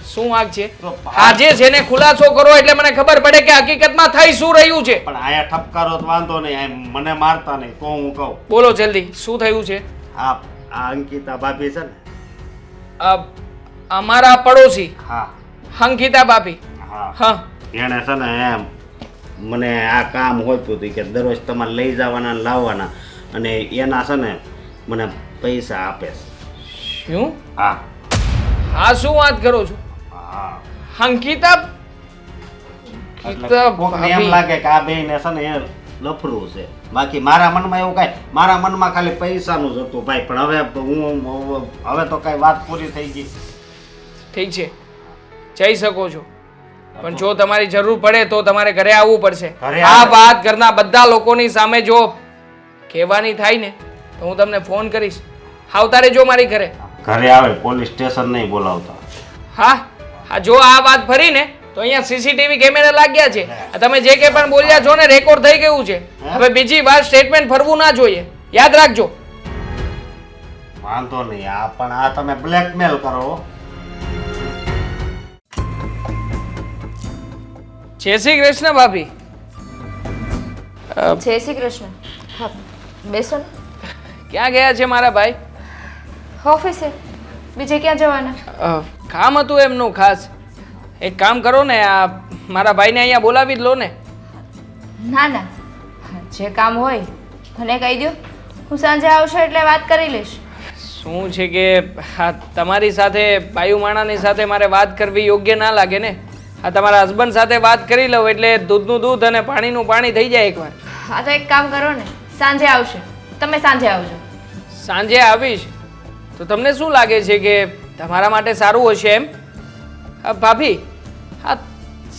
શું વાંક છે? તો આજે છે ને ખુલાસો કરો એટલે મને ખબર પડે કે હકીકતમાં થઈ શું રહ્યું છે. પણ આયા ઠપકારો તો વાંધો નહીં, આમ મને મારતા નહીં તો હું કહું. બોલો જલ્દી, શું થયું છે? આ અંકિતા ભાભી છે ને? અમારા પડોશી હા અંકિતા ભાભી. હા, હા, એણે છે ને એમ મને આ કામ હોતું હતું કે દરરોજ તમારે લઈ જવાના ને લાવવાના, અને એના છે ને મને પૈસા આપે છે. શું? હા હા, શું વાત કરો છો? હા અંકિતા એટલે કોકને એમ લાગે કે આ બેયને છે ને એ લફડું છે. બાકી મારા મનમાં એવું કાંઈ, મારા મનમાં ખાલી પૈસાનું જ હતું ભાઈ. પણ હવે તો કાંઈ વાત પૂરી થઈ ગઈ. ઠીક છે, જઈ શકો છો, પણ જો તમારી જરૂર પડે તો તમારે ઘરે આવવું પડશે. ઘરે આ આવે. વાત ઘરના બધા લોકોની સામે જો કહેવાની થાય ને તો હું તમને ફોન કરીશ. આવતા રહેજો મારી ઘરે. ઘરે આવે, પોલીસ સ્ટેશન નહીં બોલાવતા. હા હા, જો આ વાત ફરી ને તો અહીંયા સીસીટીવી કેમેરા લાગ્યા છે. આ તમે જે કે પણ બોલ્યા છો ને રેકોર્ડ થઈ ગયું છે. હવે બીજી વાર સ્ટેટમેન્ટ ફરવું ના જોઈએ, યાદ રાખજો. વાંધો નહીં, આ પણ આ તમે બ્લેકમેલ કરો. જય શ્રી કૃષ્ણ ભાભી. જય શ્રી કૃષ્ણ. હા, બેસો ને. ક્યાં ગયા છે મારા ભાઈ? ઓફિસે. બીજે ક્યાં જવાના? કામ હતું એમનું ખાસ. એક કામ કરો ને, આ મારા ભાઈને અહીંયા બોલાવી જ લો ને. ના ના, જે કામ હોય મને કહી દો, હું સાંજે આવશે એટલે વાત કરી લઈશ. શું છે કે આ તમારી સાથે બાયુ માણાની સાથે મારે વાત કરવી યોગ્ય ના લાગે ને. આ તમારા હસબન્ડ સાથે વાત કરી લઉં એટલે દૂધનું દૂધ અને પાણીનું પાણી થઈ જાય એકવાર. હા તો એક કામ કરો ને, સાંજે આવશે. તમે સાંજે આવજો. સાંજે આવીશ તો તમને શું લાગે છે કે તમારા માટે સારું હશે એમ? ભાભી, આ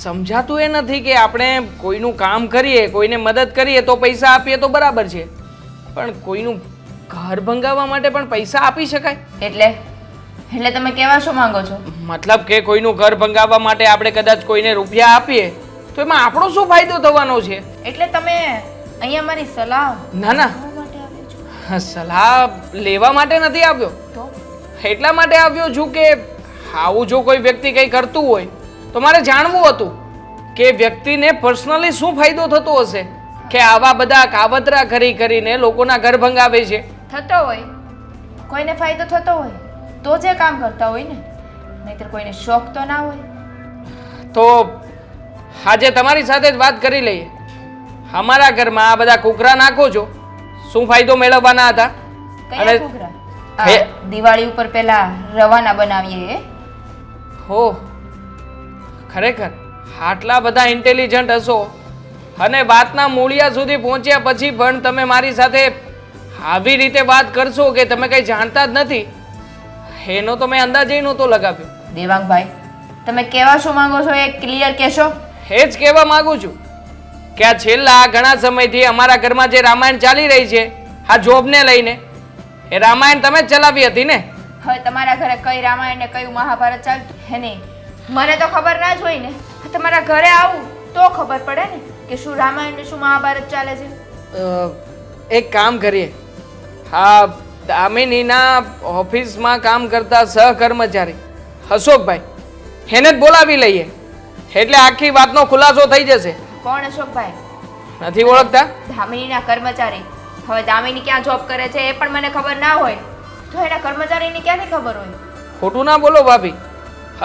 સમજાતું એ નથી કે આપણે કોઈનું કામ કરીએ, કોઈને મદદ કરીએ તો પૈસા આપીએ તો બરાબર છે, પણ કોઈનું ઘર ભંગાવવા માટે પણ પૈસા આપી શકાય? એટલે તમે કહેવા શું માંગો છો? મતલબ કે કોઈનું ઘર ભંગાવવા માટે આપણે કદાચ કોઈને રૂપિયા આપીએ તો એમાં આપણો શું ફાયદો થવાનો છે? એટલે તમે અહીંયા મારી સલાહ ના ના, માટે આવ્યા છો? સલાહ લેવા માટે નથી આવ્યો. તો એટલા માટે આવ્યો છું કે આવું જો કોઈ વ્યક્તિ કંઈ કરતું હોય તો મારે જાણવું હતું કે વ્યક્તિને પર્સનલી શું ફાયદો થતો હશે કે આવા બધા કાવતરા કરીને લોકોના ઘર ભંગાવે છે. થતો હોય, કોઈને ફાયદો થતો હોય તો જે કામ કરતા હોય ને, નહીંતર કોઈને શોખ તો ના હોય. તો આજે તમારી સાથે જ વાત કરી લઈએ. અમારા ઘરમાં આ બધા કુકરા નાખો છો, શું ફાયદો મેળવવાના હતા? કયા ઘૂઘરા? હે? દિવાળી ઉપર પેલા રવાના બનાવીએ એ? હો, ખરેખર આટલા બધા ઇન્ટેલિજન્ટ હશો અને વાતના મૂળિયા સુધી પહોંચ્યા પછી પણ તમે મારી સાથે આવી રીતે વાત કરશો કે તમે કંઈ જાણતા જ નથી, એનો તો મેં અંદાજે નહોતો લગાવ્યો. દેવાંગભાઈ, તમે કહેવા શું માંગો છો એ ક્લિયર કહેશો? એ જ કહેવા માંગુ છું કે આ છેલ્લા ઘણા સમયથી અમારા ઘરમાં જે રામાયણ ચાલી રહી છે આ જોબને લઈને, એ રામાયણ તમે જ ચલાવી હતી ને? હવે તમારા ઘરે કઈ રામાયણ ને કયું મહાભારત ચાલતું હે નહીં, મને તો ખબર ના જ હોય ને. તમારા ઘરે આવું તો ખબર પડે ને કે શું રામાયણ ને શું મહાભારત ચાલે છે. એક કામ કરીએ, હા, દામિનીના ઓફિસમાં કામ કરતા સહકર્મચારી અશોકભાઈ, એને જ બોલાવી લઈએ એટલે આખી વાતનો ખુલાસો થઈ જશે. કોણ અશોકભાઈ? નથી ઓળખતા? દામિનીના કર્મચારી. હવે દામિની ક્યાં જોબ કરે છે એ પણ મને ખબર ના હોય તો એના કર્મચારીની ક્યાંથી ખબર હોય? ખોટું ના બોલો ભાભી.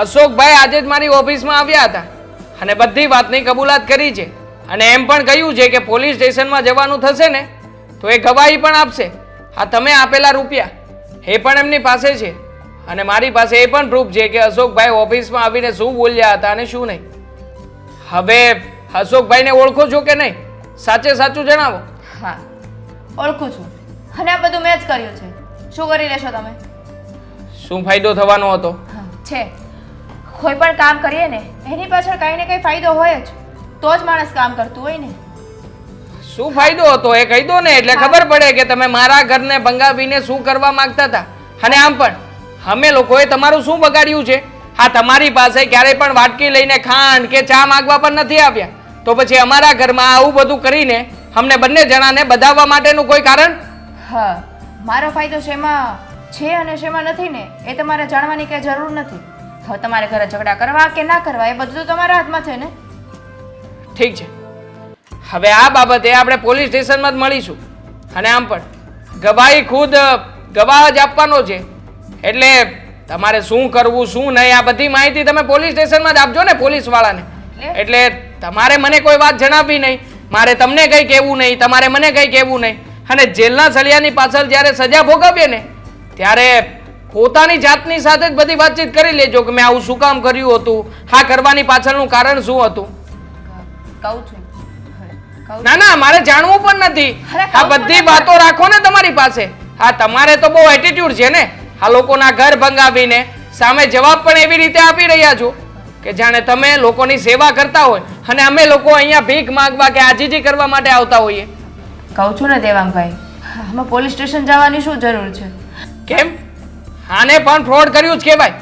અશોકભાઈ આજે જ મારી ઓફિસમાં આવ્યા હતા અને બધી વાતની કબૂલાત કરી છે અને એમ પણ કહ્યું છે કે પોલીસ સ્ટેશનમાં જવાનું થશે ને તો એ ગવાહી પણ આપશે. આ તમે આપેલા રૂપિયા એ પણ એમની પાસે છે અને મારી પાસે એ પણ પ્રૂફ છે કે અશોકભાઈ ઓફિસમાં આવીને શું બોલ્યા હતા અને શું નહીં. હવે અશોકભાઈને ઓળખો છો કે નહીં? સાચે સાચું જણાવો. હા, ઓળખું છું અને આ બધું મેં જ કર્યું છે. શું કરી લેશો તમે? શું ફાયદો થવાનો હતો? છે, કોઈ પણ કામ કરીએ ને એની પાછળ કંઈ ને કંઈ ફાયદો હોય જ, તો જ માણસ કામ કરતું હોય ને. શું ફાયદો હતો એ કહી દો ને, એટલે ખબર પડે કે તમે મારા ઘરને ભંગાવીને શું કરવા માંગતા હતા. અને આમ પણ અમે લોકોએ તમારું શું બગાડ્યું છે? હા, તમારી પાસે ક્યારેય પણ વાટકી લઈને ખાંડ કે ચા માંગવા પણ નથી આવ્યા, તો પછી અમારા ઘરમાં આવું બધું કરીને અમને બંને જણાને બધાવવા માટેનું કોઈ કારણ? હા, મારો ફાયદો શેમાં છે અને શેમાં નથી ને એ તમારે જાણવાની કંઈ જરૂર નથી. હવે તમારે ઘરે ઝઘડા કરવા કે ના કરવા એ બધું તો તમારા હાથમાં છે ને. ઠીક છે, હવે આ બાબતે આપણે પોલીસ સ્ટેશનમાં જ મળીશું અને આમ પણ ગવાહી ખુદ ગવાહ જ આપવાનો છે એટલે તમારે શું કરવું શું નહીં આ બધી માહિતી તમે પોલીસ સ્ટેશનમાં જ આપજો ને પોલીસવાળાને. એટલે તમારે મને કોઈ વાત જણાવવી નહીં, મારે તમને કંઈ કહેવું નહીં, તમારે મને કંઈ કહેવું નહીં અને જેલના સળિયાની પાછળ જ્યારે સજા ભોગવીએ ને ત્યારે પોતાની જાતની સાથે જ બધી વાતચીત કરી લેજો કે મેં આવું શું કામ કર્યું હતું, હા કરવાની પાછળનું કારણ શું હતું. કહું છું ના ના મારે જાણવું પણ નથી. આ બધી વાતો રાખો ને તમારી પાસે. હા તમારે તો બહુ એટીટ્યુડ છે ને, આ લોકોના ઘર ભંગાવીને સામે જવાબ પણ એવી રીતે આપી રહ્યા છો કે જાણે તમે લોકોની સેવા કરતા હોય અને અમે લોકો અહીંયા ભીખ માંગવા કે આજીજી કરવા માટે આવતા હોઈએ. કહું છું ને દેવાંગભાઈ, આમાં પોલીસ સ્ટેશન જવાની શું જરૂર છે? કેમ? આને પણ ફ્રોડ કર્યું જ કહેવાય.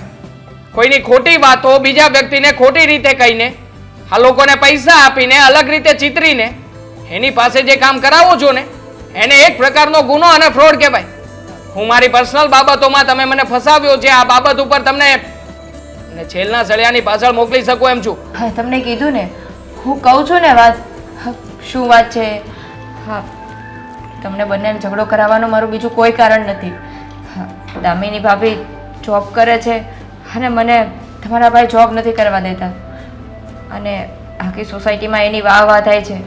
કોઈની ખોટી વાતો બીજા વ્યક્તિને ખોટી રીતે કહીને, આ લોકોને પૈસા આપીને અલગ રીતે ચિતરીને એની પાસે જે કામ કરાવો છો ને એને એક પ્રકારનો ગુનો અને ફ્રોડ કહેવાય. હું મારી પર્સનલ બાબતોમાં તમે મને ફસાવ્યો છે, આ બાબત ઉપર તમને છેલ્લા સળિયાની પાછળ મોકલી શકું એમ છું. હા તમને કીધું ને, હું કહું છું ને વાત. શું વાત છે? હા તમને બંનેને ઝઘડો કરાવવાનો મારું બીજું કોઈ કારણ નથી. હા દામિની ભાભી જોબ કરે છે અને મને તમારા ભાઈ જોબ નથી કરવા દેતા અને આખી સોસાયટીમાં એની વાહ વાહ થાય છે.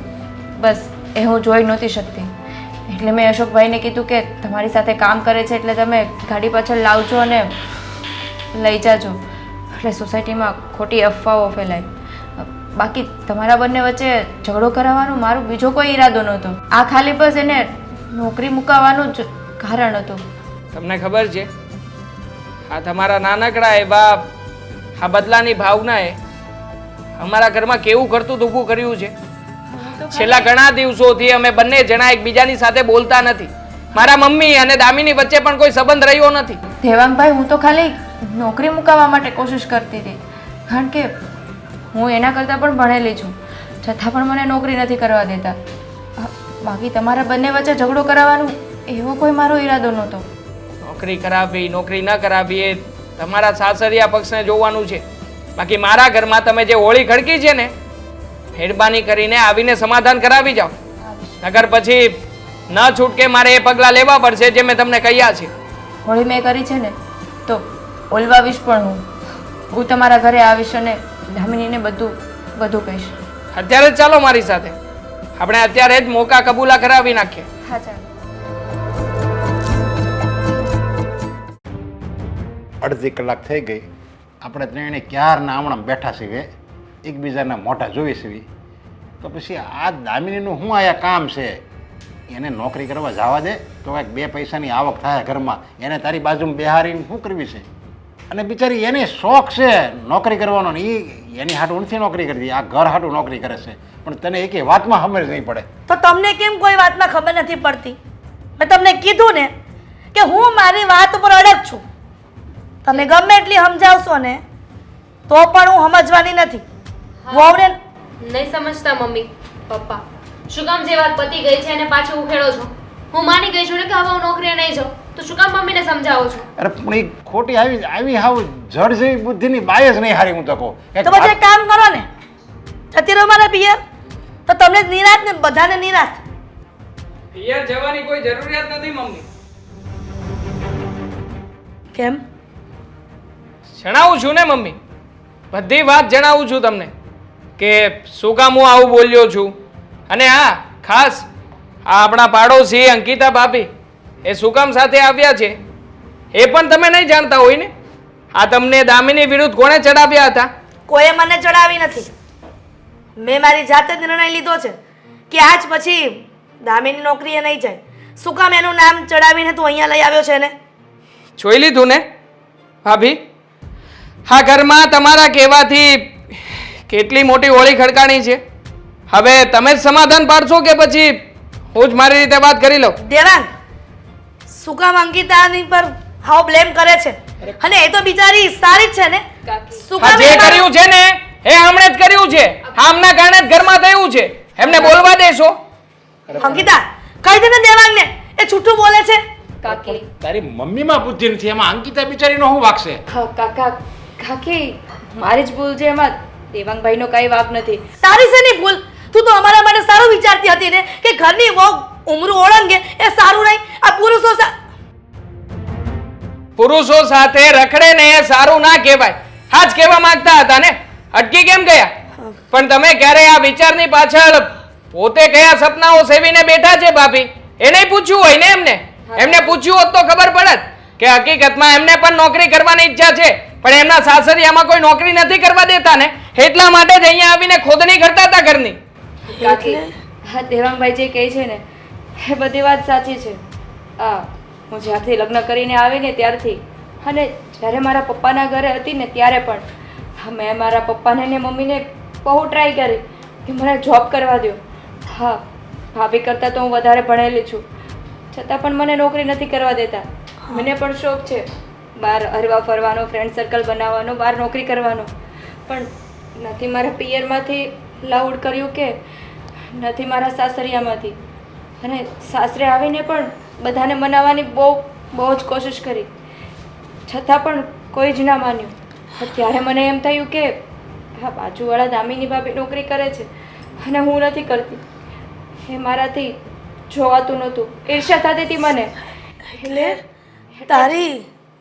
બસ એ હું જોઈ નહોતી શકતી એટલે મેં અશોકભાઈને કીધું કે તમારી સાથે કામ કરે છે એટલે તમે ગાડી પાછળ લાવજો અને લઈ જાજો, એટલે સોસાયટીમાં ખોટી અફવાઓ ફેલાય. બાકી તમારા બંને વચ્ચે ઝઘડો કરાવવાનો મારો બીજો કોઈ ઈરાદો નહોતો. આ ખાલી બસ એને નોકરી મુકાવવાનું જ કારણ હતું. તમને ખબર છે આ તમારા નાનકડા એવા આ બદલાની ભાવનાએ અમારા ઘરમાં કેવું કરતું ઊભું કર્યું છે. છેલ્લા ઘણા દિવસોથી અમે બંને જણા એકબીજાની સાથે બોલતા નથી. મારા મમ્મી અને દામિની વચ્ચે પણ કોઈ સંબંધ રહ્યો નથી. દેવાંગભાઈ હું તો ખાલી નોકરી મુકાવવા માટે કોશિશ કરતી હતી, કારણ કે હું એના કરતાં પણ ભણેલી છું, છતાં પણ મને નોકરી નથી કરવા દેતા. બાકી તમારા બંને વચ્ચે ઝઘડો કરાવવાનું એવો કોઈ મારો ઈરાદો નહોતો. નોકરી કરાવવી નોકરી ન કરાવવી એ તમારા સાસરિયા પક્ષને જોવાનું છે. બાકી મારા ઘરમાં તમે જે હોળી ખડકી છે ને, મહેરબાની કરીને આવીને સમાધાન કરાવી જાઓ, નગર પછી ન છૂટકે મારે એ પગલાં લેવા પડશે જે મેં તમને કહ્યા છે. હોળી મેં કરી છે ને તો ઓલવાવીશ પણ હું તમારા ઘરે આવીશ અને દામિનીને બધું કહીશ. અત્યારે જ ચાલો મારી સાથે, આપણે અત્યારે જ મોકા કબૂલા કરાવી નાખીએ. હા ચાલો. અડધી કલાક થઈ ગઈ, આપણે ત્રણે ક્યારના હમણાં બેઠા છીએ, એકબીજાના મોઢા જોઈ છીએ, તો પછી આ દામિનીનું શું આયા કામ છે? એને નોકરી કરવા જવા દે તો કાંઈક બે પૈસાની આવક થાય ઘરમાં, એને તારી બાજુમાં બેહારીને શું કરવી છે? અને બિચારી એને શોખ છે નોકરી કરવાનો ને એ એની હાટું નથી નોકરી કરતી, આ ઘર હાટું નોકરી કરે છે, પણ તને એકે વાતમાં સમજ નહીં પડે. તો તમને કેમ કોઈ વાતમાં ખબર નથી પડતી? મેં તમને કીધું ને કે હું મારી વાત ઉપર અડગ છું. તમે ગમે એટલી સમજાવશો ને તો પણ હું સમજવાની નથી. વહુને નહીં સમજતા મમ્મી પપ્પા, શું કામ જે વાત પતી ગઈ છે એને પાછી ઉખેડો છો? હું માની ગઈ છું ને કે હવે હું નોકરીએ નહીં જાઉં, તો શું કામ મમ્મીને સમજાવો છો? અરે પણ એ ખોટી આવી હાવ જડ જેવી બુદ્ધિની બાય જ નહીં હારી. હું તો કહું તો પછી એક કામ કરો ને, જતી રહો મારા પિયર, તો તમને જ નિરાશ ને બધાને નિરાશ. પિયર જવાની કોઈ જરૂરિયાત નથી મમ્મી. કેમ? જણાવું છું ને મમ્મી, બધી વાત જણાવું છું તમને કે શું કામ હું આવું બોલ્યો છું. અને હા ખાસ આ આપણા પાડોશી અંકિતા ભાભી એ શું કામ સાથે આવ્યા છે એ પણ તમે નહીં જાણતા હોય ને. આ તમને દામિની વિરુદ્ધ કોણે ચડાવ્યા હતા? કોઈએ મને ચડાવી નથી. મેં મારી જાતે જ નિર્ણય લીધો છે કે આજ પછી દામિની નોકરીએ નહીં જાય. શું કામ એનું નામ ચડાવીને તું અહીંયા લઈ આવ્યો છે ને? જોઈ લીધું ને ભાભી, આ ઘરમાં તમારા કહેવાથી કેટલી મોટી હોળી ખડકાણી છે. હવે તમે જ સમાધાન પાડશો કે પછી હું જ મારી રીતે વાત કરી લઉં? દેવાંગ, શું કામ અંકિતાની પર હાવ બ્લેમ કરે છે? અને એ તો બિચારી સારી જ છે ને. શું હા કામ જે એ મારા- કર્યું છે ને એ હમણે જ કર્યું છે, આમના કારણે જ ઘરમાં થયું છે. એમને બોલવા દેશો? અંકિતા કહી દે ને દેવાંગને, એ છૂટું બોલે છે. કાકી તારી મમ્મીમાં બુદ્ધિ નથી, એમાં અંકિતા બિચારીનો શું વાગશે? કાકી મારી જ ભૂલ છે, એમાં દેવાંગભાઈનો કઈ વાંક નથી. તારી શેની ભૂલ? તું તો અમારા માટે સારું વિચારતી હતી ને કે ઘરની વહુ ઉમરું ઓળંગે એ સારું નહીં. આ પુરુષો સાથે રખડે ને એ સારું ના કહેવાય. આ જ કહેવા માંગતા હતા ને, અટકી કેમ ગયા? પણ તમે ક્યારે આ વિચારની પાછળ પોતે કયા સપનાઓ સેવીને બેઠા છે ભાભી એ નહીં પૂછ્યું હોય ને? એમને પૂછ્યું હોત તો ખબર પડત. કે હકીકતમાં એમને પણ નોકરી કરવાની ઈચ્છા છે, પણ એમના સાસરિયામાં કોઈ નોકરી નથી કરવા દેતા ને, એટલા માટે જ અહીંયા આવીને ખોદણી કરતા હતા ઘરની. કાકી હા દેવાંગભાઈ જે કહે છે ને એ બધી વાત સાચી છે. હું જ્યારથી લગ્ન કરીને આવીને ત્યારથી અને જ્યારે મારા પપ્પાના ઘરે હતી ને ત્યારે પણ મેં મારા પપ્પાને ને મમ્મીને બહુ ટ્રાય કરી કે મને જોબ કરવા દો. હા ભાભી કરતાં તો હું વધારે ભણેલી છું, છતાં પણ મને નોકરી નથી કરવા દેતા. મને પણ શોખ છે બહાર હરવા ફરવાનો, ફ્રેન્ડ સર્કલ બનાવવાનો, બહાર નોકરી કરવાનો, પણ નથી મારા પિયરમાંથી લાઉડ કર્યું કે નથી મારા સાસરિયામાંથી. અને સાસરે આવીને પણ બધાને મનાવવાની બહુ જ કોશિશ કરી, છતાં પણ કોઈ જ ના માન્યું. ત્યારે મને એમ થયું કે હા બાજુવાળા દામિની ભાભી નોકરી કરે છે અને હું નથી કરતી. એ મારાથી જોવાતું નહોતું, ઈર્ષ્યા થતી હતી મને. એટલે તારી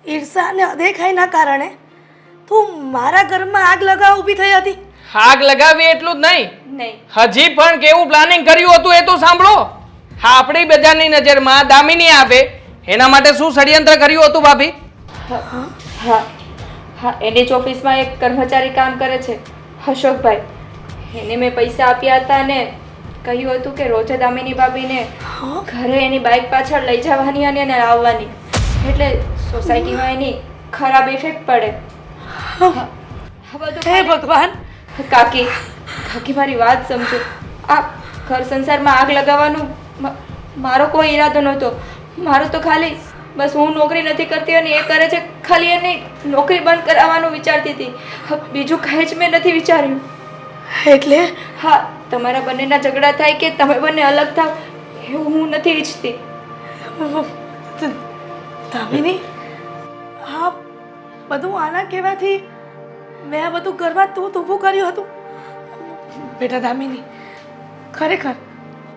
ઈર્ષા અને અદેખાઈના કારણે તું મારા ઘરમાં આગ લગાવવા ઊભી થઈ હતી. આગ લગાવી એટલું જ નહીં, નહીં હજી પણ કેવું પ્લાનિંગ કર્યું હતું એ તો સાંભળો. હા, આપણી બધાની નજરમાં દામિની આવે એના માટે શું ષડયંત્ર કર્યું હતું ભાભી? હા હા એની જ ઓફિસમાં એક કર્મચારી કામ કરે છે, અશોકભાઈ. એને મેં પૈસા આપ્યા હતા અને કહ્યું હતું કે રોજે દામિની ભાભીને ઘરે એની બાઇક પાછળ લઈ જવાની અને એને લાવવાની, એટલે સોસાયટીમાં એની ખરાબ ઇફેક્ટ પડે. હે ભગવાન! કાકી કાકી મારી વાત સમજો. આ ઘર સંસારમાં આગ લગાવવાનું મારો કોઈ ઈરાદો નહોતો. મારું તો ખાલી બસ હું નોકરી નથી કરતી અને એ કરે છે, ખાલી એની નોકરી બંધ કરાવવાનું વિચારતી હતી. બીજું કંઈ જ મેં નથી વિચાર્યું. એટલે હા તમારા બંનેના ઝઘડા થાય કે તમે બંને અલગ થાવ એવું હું નથી ઈચ્છતી. દામિની, હા બધું આના કહેવાથી મેં આ બધું ઘરમાં તું ઊભું કર્યું હતું. બેટા દામિની, ખરેખર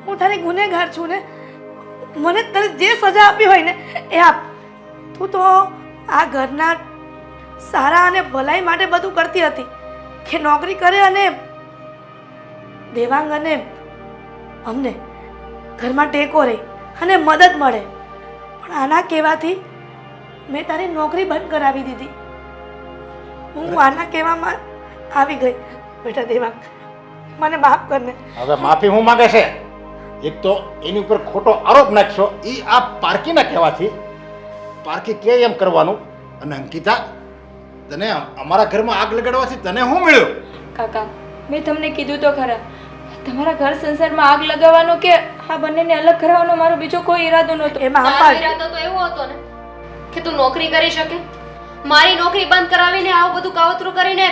હું તારી ગુનેગાર છું ને, મને તારે જે સજા આપી હોય ને એ આપ. તું તો આ ઘરના સારા અને ભલાઈ માટે બધું કરતી હતી કે નોકરી કરે અને દેવાંગ અને અમને ઘરમાં ટેકો રહે અને મદદ મળે. પણ આના કહેવાથી મેં તારી નોકરી બંધ કરાવી દીધી. હું આના કહેવામાં આવી ગઈ. બેટા દેવાંગ, મને માફ કરને. હવે માફી હું માંગે છે? એક તો એની ઉપર ખોટો આરોપ નાખશો, એ આ પારકીના કહેવાથી. પારકી કે એમ કરવાનું. અને અંકિતા, તને અમારા ઘરમાં આગ લગાડવાથી તને શું મળ્યું? કાકા મેં તમને કીધું તો ખરા, તમારા ઘર સંસારમાં આગ લગાવવાનો કે આ બંનેને અલગ કરવાનો મારો બીજો કોઈ ઈરાદો નહોતો. એમાં તારો આપાડ ઈરાદો તો એવો હતો ને કે તું નોકરી કરી શકે, મારી નોકરી બંધ કરાવીને આવું બધું કાવતરું કરીને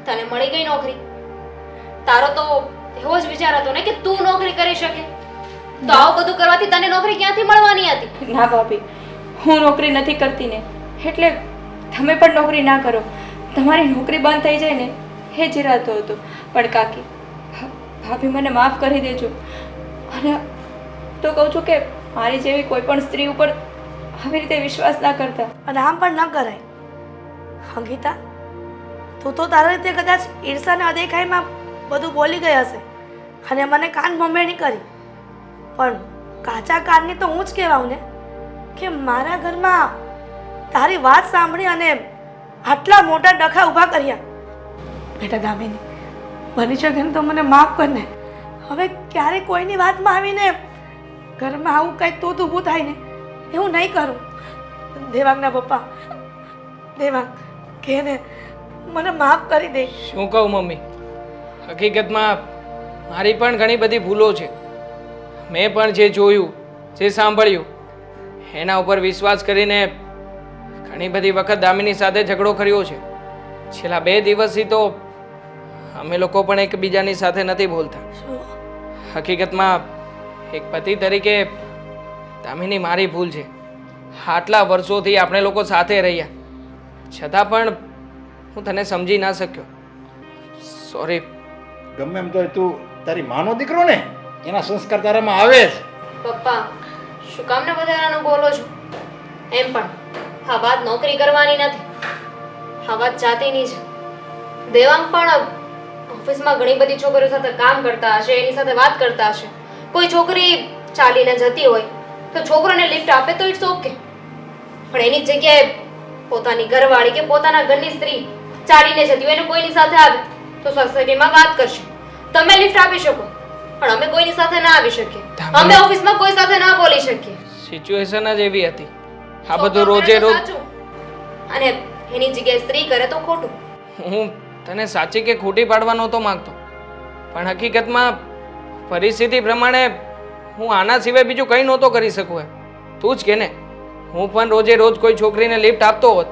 તને મળી ગઈ નોકરી. તારો તો એવો જ વિચાર હતો ને કે તું નોકરી કરી શકે, તો આવું બધું કરવાથી તને નોકરી ક્યાંથી મળવાની હતી? ના ભાભી, હું નોકરી નથી કરતી ને એટલે તમે પણ નોકરી ના કરો. તમારી નોકરી બંધ થઈ જાય ને એ જ ઈરાદો હતો. પણ કાકી ભાભી મને માફ કરી દેજો. અને તો કહું છું કે મારી જેવી કોઈ પણ સ્ત્રી ઉપર આવી રીતે વિશ્વાસ ના કરતા. અને આમ પણ ન કરાય. અંકિતા, તું તો તારી રીતે કદાચ ઈર્ષા અને અદેખાઈમાં બધું બોલી ગઈ હશે અને મને કાન ભંભેણી કરી, પણ કાચા કાનની તો હું જ કહેવાઉં ને કે મારા ઘરમાં તારી વાત સાંભળી અને આટલા મોટા ડખા ઊભા કર્યા. બેટા દામિની, બની શકે ને તો મને માફ કરને. હવે ક્યારે કોઈની વાતમાં આવીને ઘરમાં આવું કંઈક તો ઊભું થાય ને એવું નહીં કરું. દેવાંગના પપ્પા, દેવાંગ કે ને મને માફ કરી દે. શું કહું મમ્મી, હકીકતમાં મારી પણ ઘણી બધી ભૂલો છે. મેં પણ જે જોયું, જે સાંભળ્યું એના ઉપર વિશ્વાસ કરીને ઘણી બધી વખત દામિની સાથે ઝઘડો કર્યો છે. છેલ્લા 2 દિવસથી તો અમે લોકો પણ એકબીજાની સાથે નથી બોલતા. હકીકતમાં એક પતિ તરીકે દામિની મારી ભૂલ છે. આટલા વર્ષોથી આપણે લોકો સાથે રહ્યા છતાં પણ હું તને સમજી ના શક્યો. સોરી. ગમે એમ તો તું તારી માનો દીકરો ને, એના સંસ્કાર તારામાં આવે જ. પપ્પા, શું કામ ને વધારાનું બોલો છો? એમ પણ આ વાત નોકરી કરવાની નથી, આ વાત જાતિની છે. દેવાંગ પણ ઓફિસમાં ઘણી બધી છોકરીઓ સાથે કામ કરતા હશે, એની સાથે વાત કરતા હશે. કોઈ છોકરી ચાલીને જતી હોય તો છોકરોને લિફ્ટ આપે તો ઇટ્સ ઓકે, પણ એની જ જગ્યાએ પોતાની ઘરવાળી કે પોતાના ઘરની સ્ત્રી ચાલીને જતી હોય અને કોઈની સાથે આવે તો સોસાયટીમાં વાત કરશે. તમે લિફ્ટ આપી શકો પણ અમે કોઈની સાથે ના આવી શકીએ. અમે ઓફિસમાં કોઈ સાથે ના બોલી શકીએ. સિચ્યુએશન જ એવી હતી. આ તો બધું તો રોજે કરે તો રોજ સાચું. અને એની જગ્યાએ સ્ત્રી કરે તો ખોટું. હું તને સાચી કે ખોટી પાડવા નહોતો માંગતો, પણ હકીકતમાં પરિસ્થિતિ પ્રમાણે હું આના સિવાય બીજું કંઈ નહોતો કરી શકું. તું જ કે ને, હું પણ રોજે રોજ કોઈ છોકરીને લિફ્ટ આપતો હોત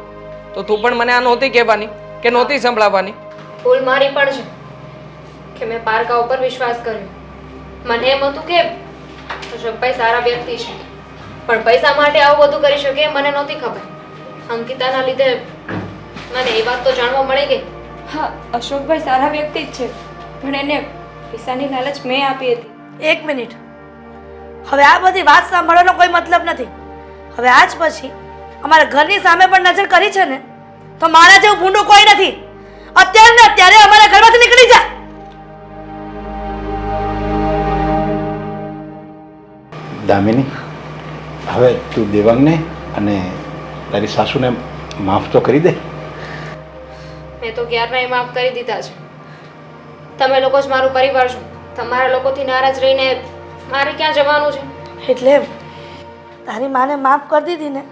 તો તું પણ મને આ નહોતી કહેવાની કે નહોતી સંભળાવવાની. ભૂલ મારી પણ છે કે મેં પારકા ઉપર વિશ્વાસ કર્યો. મને એમ હતું કે અશોકભાઈ સારા વ્યક્તિ છે, પણ પૈસા માટે આવું બધું કરી શકે એ મને નહોતી ખબર. અંકિતાના લીધે મને એ વાત તો જાણવા મળી ગઈ. હા, અશોકભાઈ સારા વ્યક્તિ જ છે, પણ એને પૈસાની લાલચ મેં આપી હતી. 1 મિનિટ. હવે આ બધી વાત સાંભળવાનો કોઈ મતલબ નથી. હવે આજ પછી અમારા ઘરની સામે પણ નજર કરી છે ને તો મારા જેવું ભૂંડું કોઈ નથી. અત્યારે ને અત્યારે અમારા ઘરમાંથી નીકળી જા. દામિની, હવે તું દેવાંગને અને તારી સાસુને માફ તો કરી દે. મેં તો ક્યારના એ માફ કરી દીધા છે. તમે લોકો જ મારું પરિવાર છો. તમારા લોકોથી નારાજ રહીને મારે ક્યાં જવાનું છે? એટલે તારી માને માફ કરી દીધી ને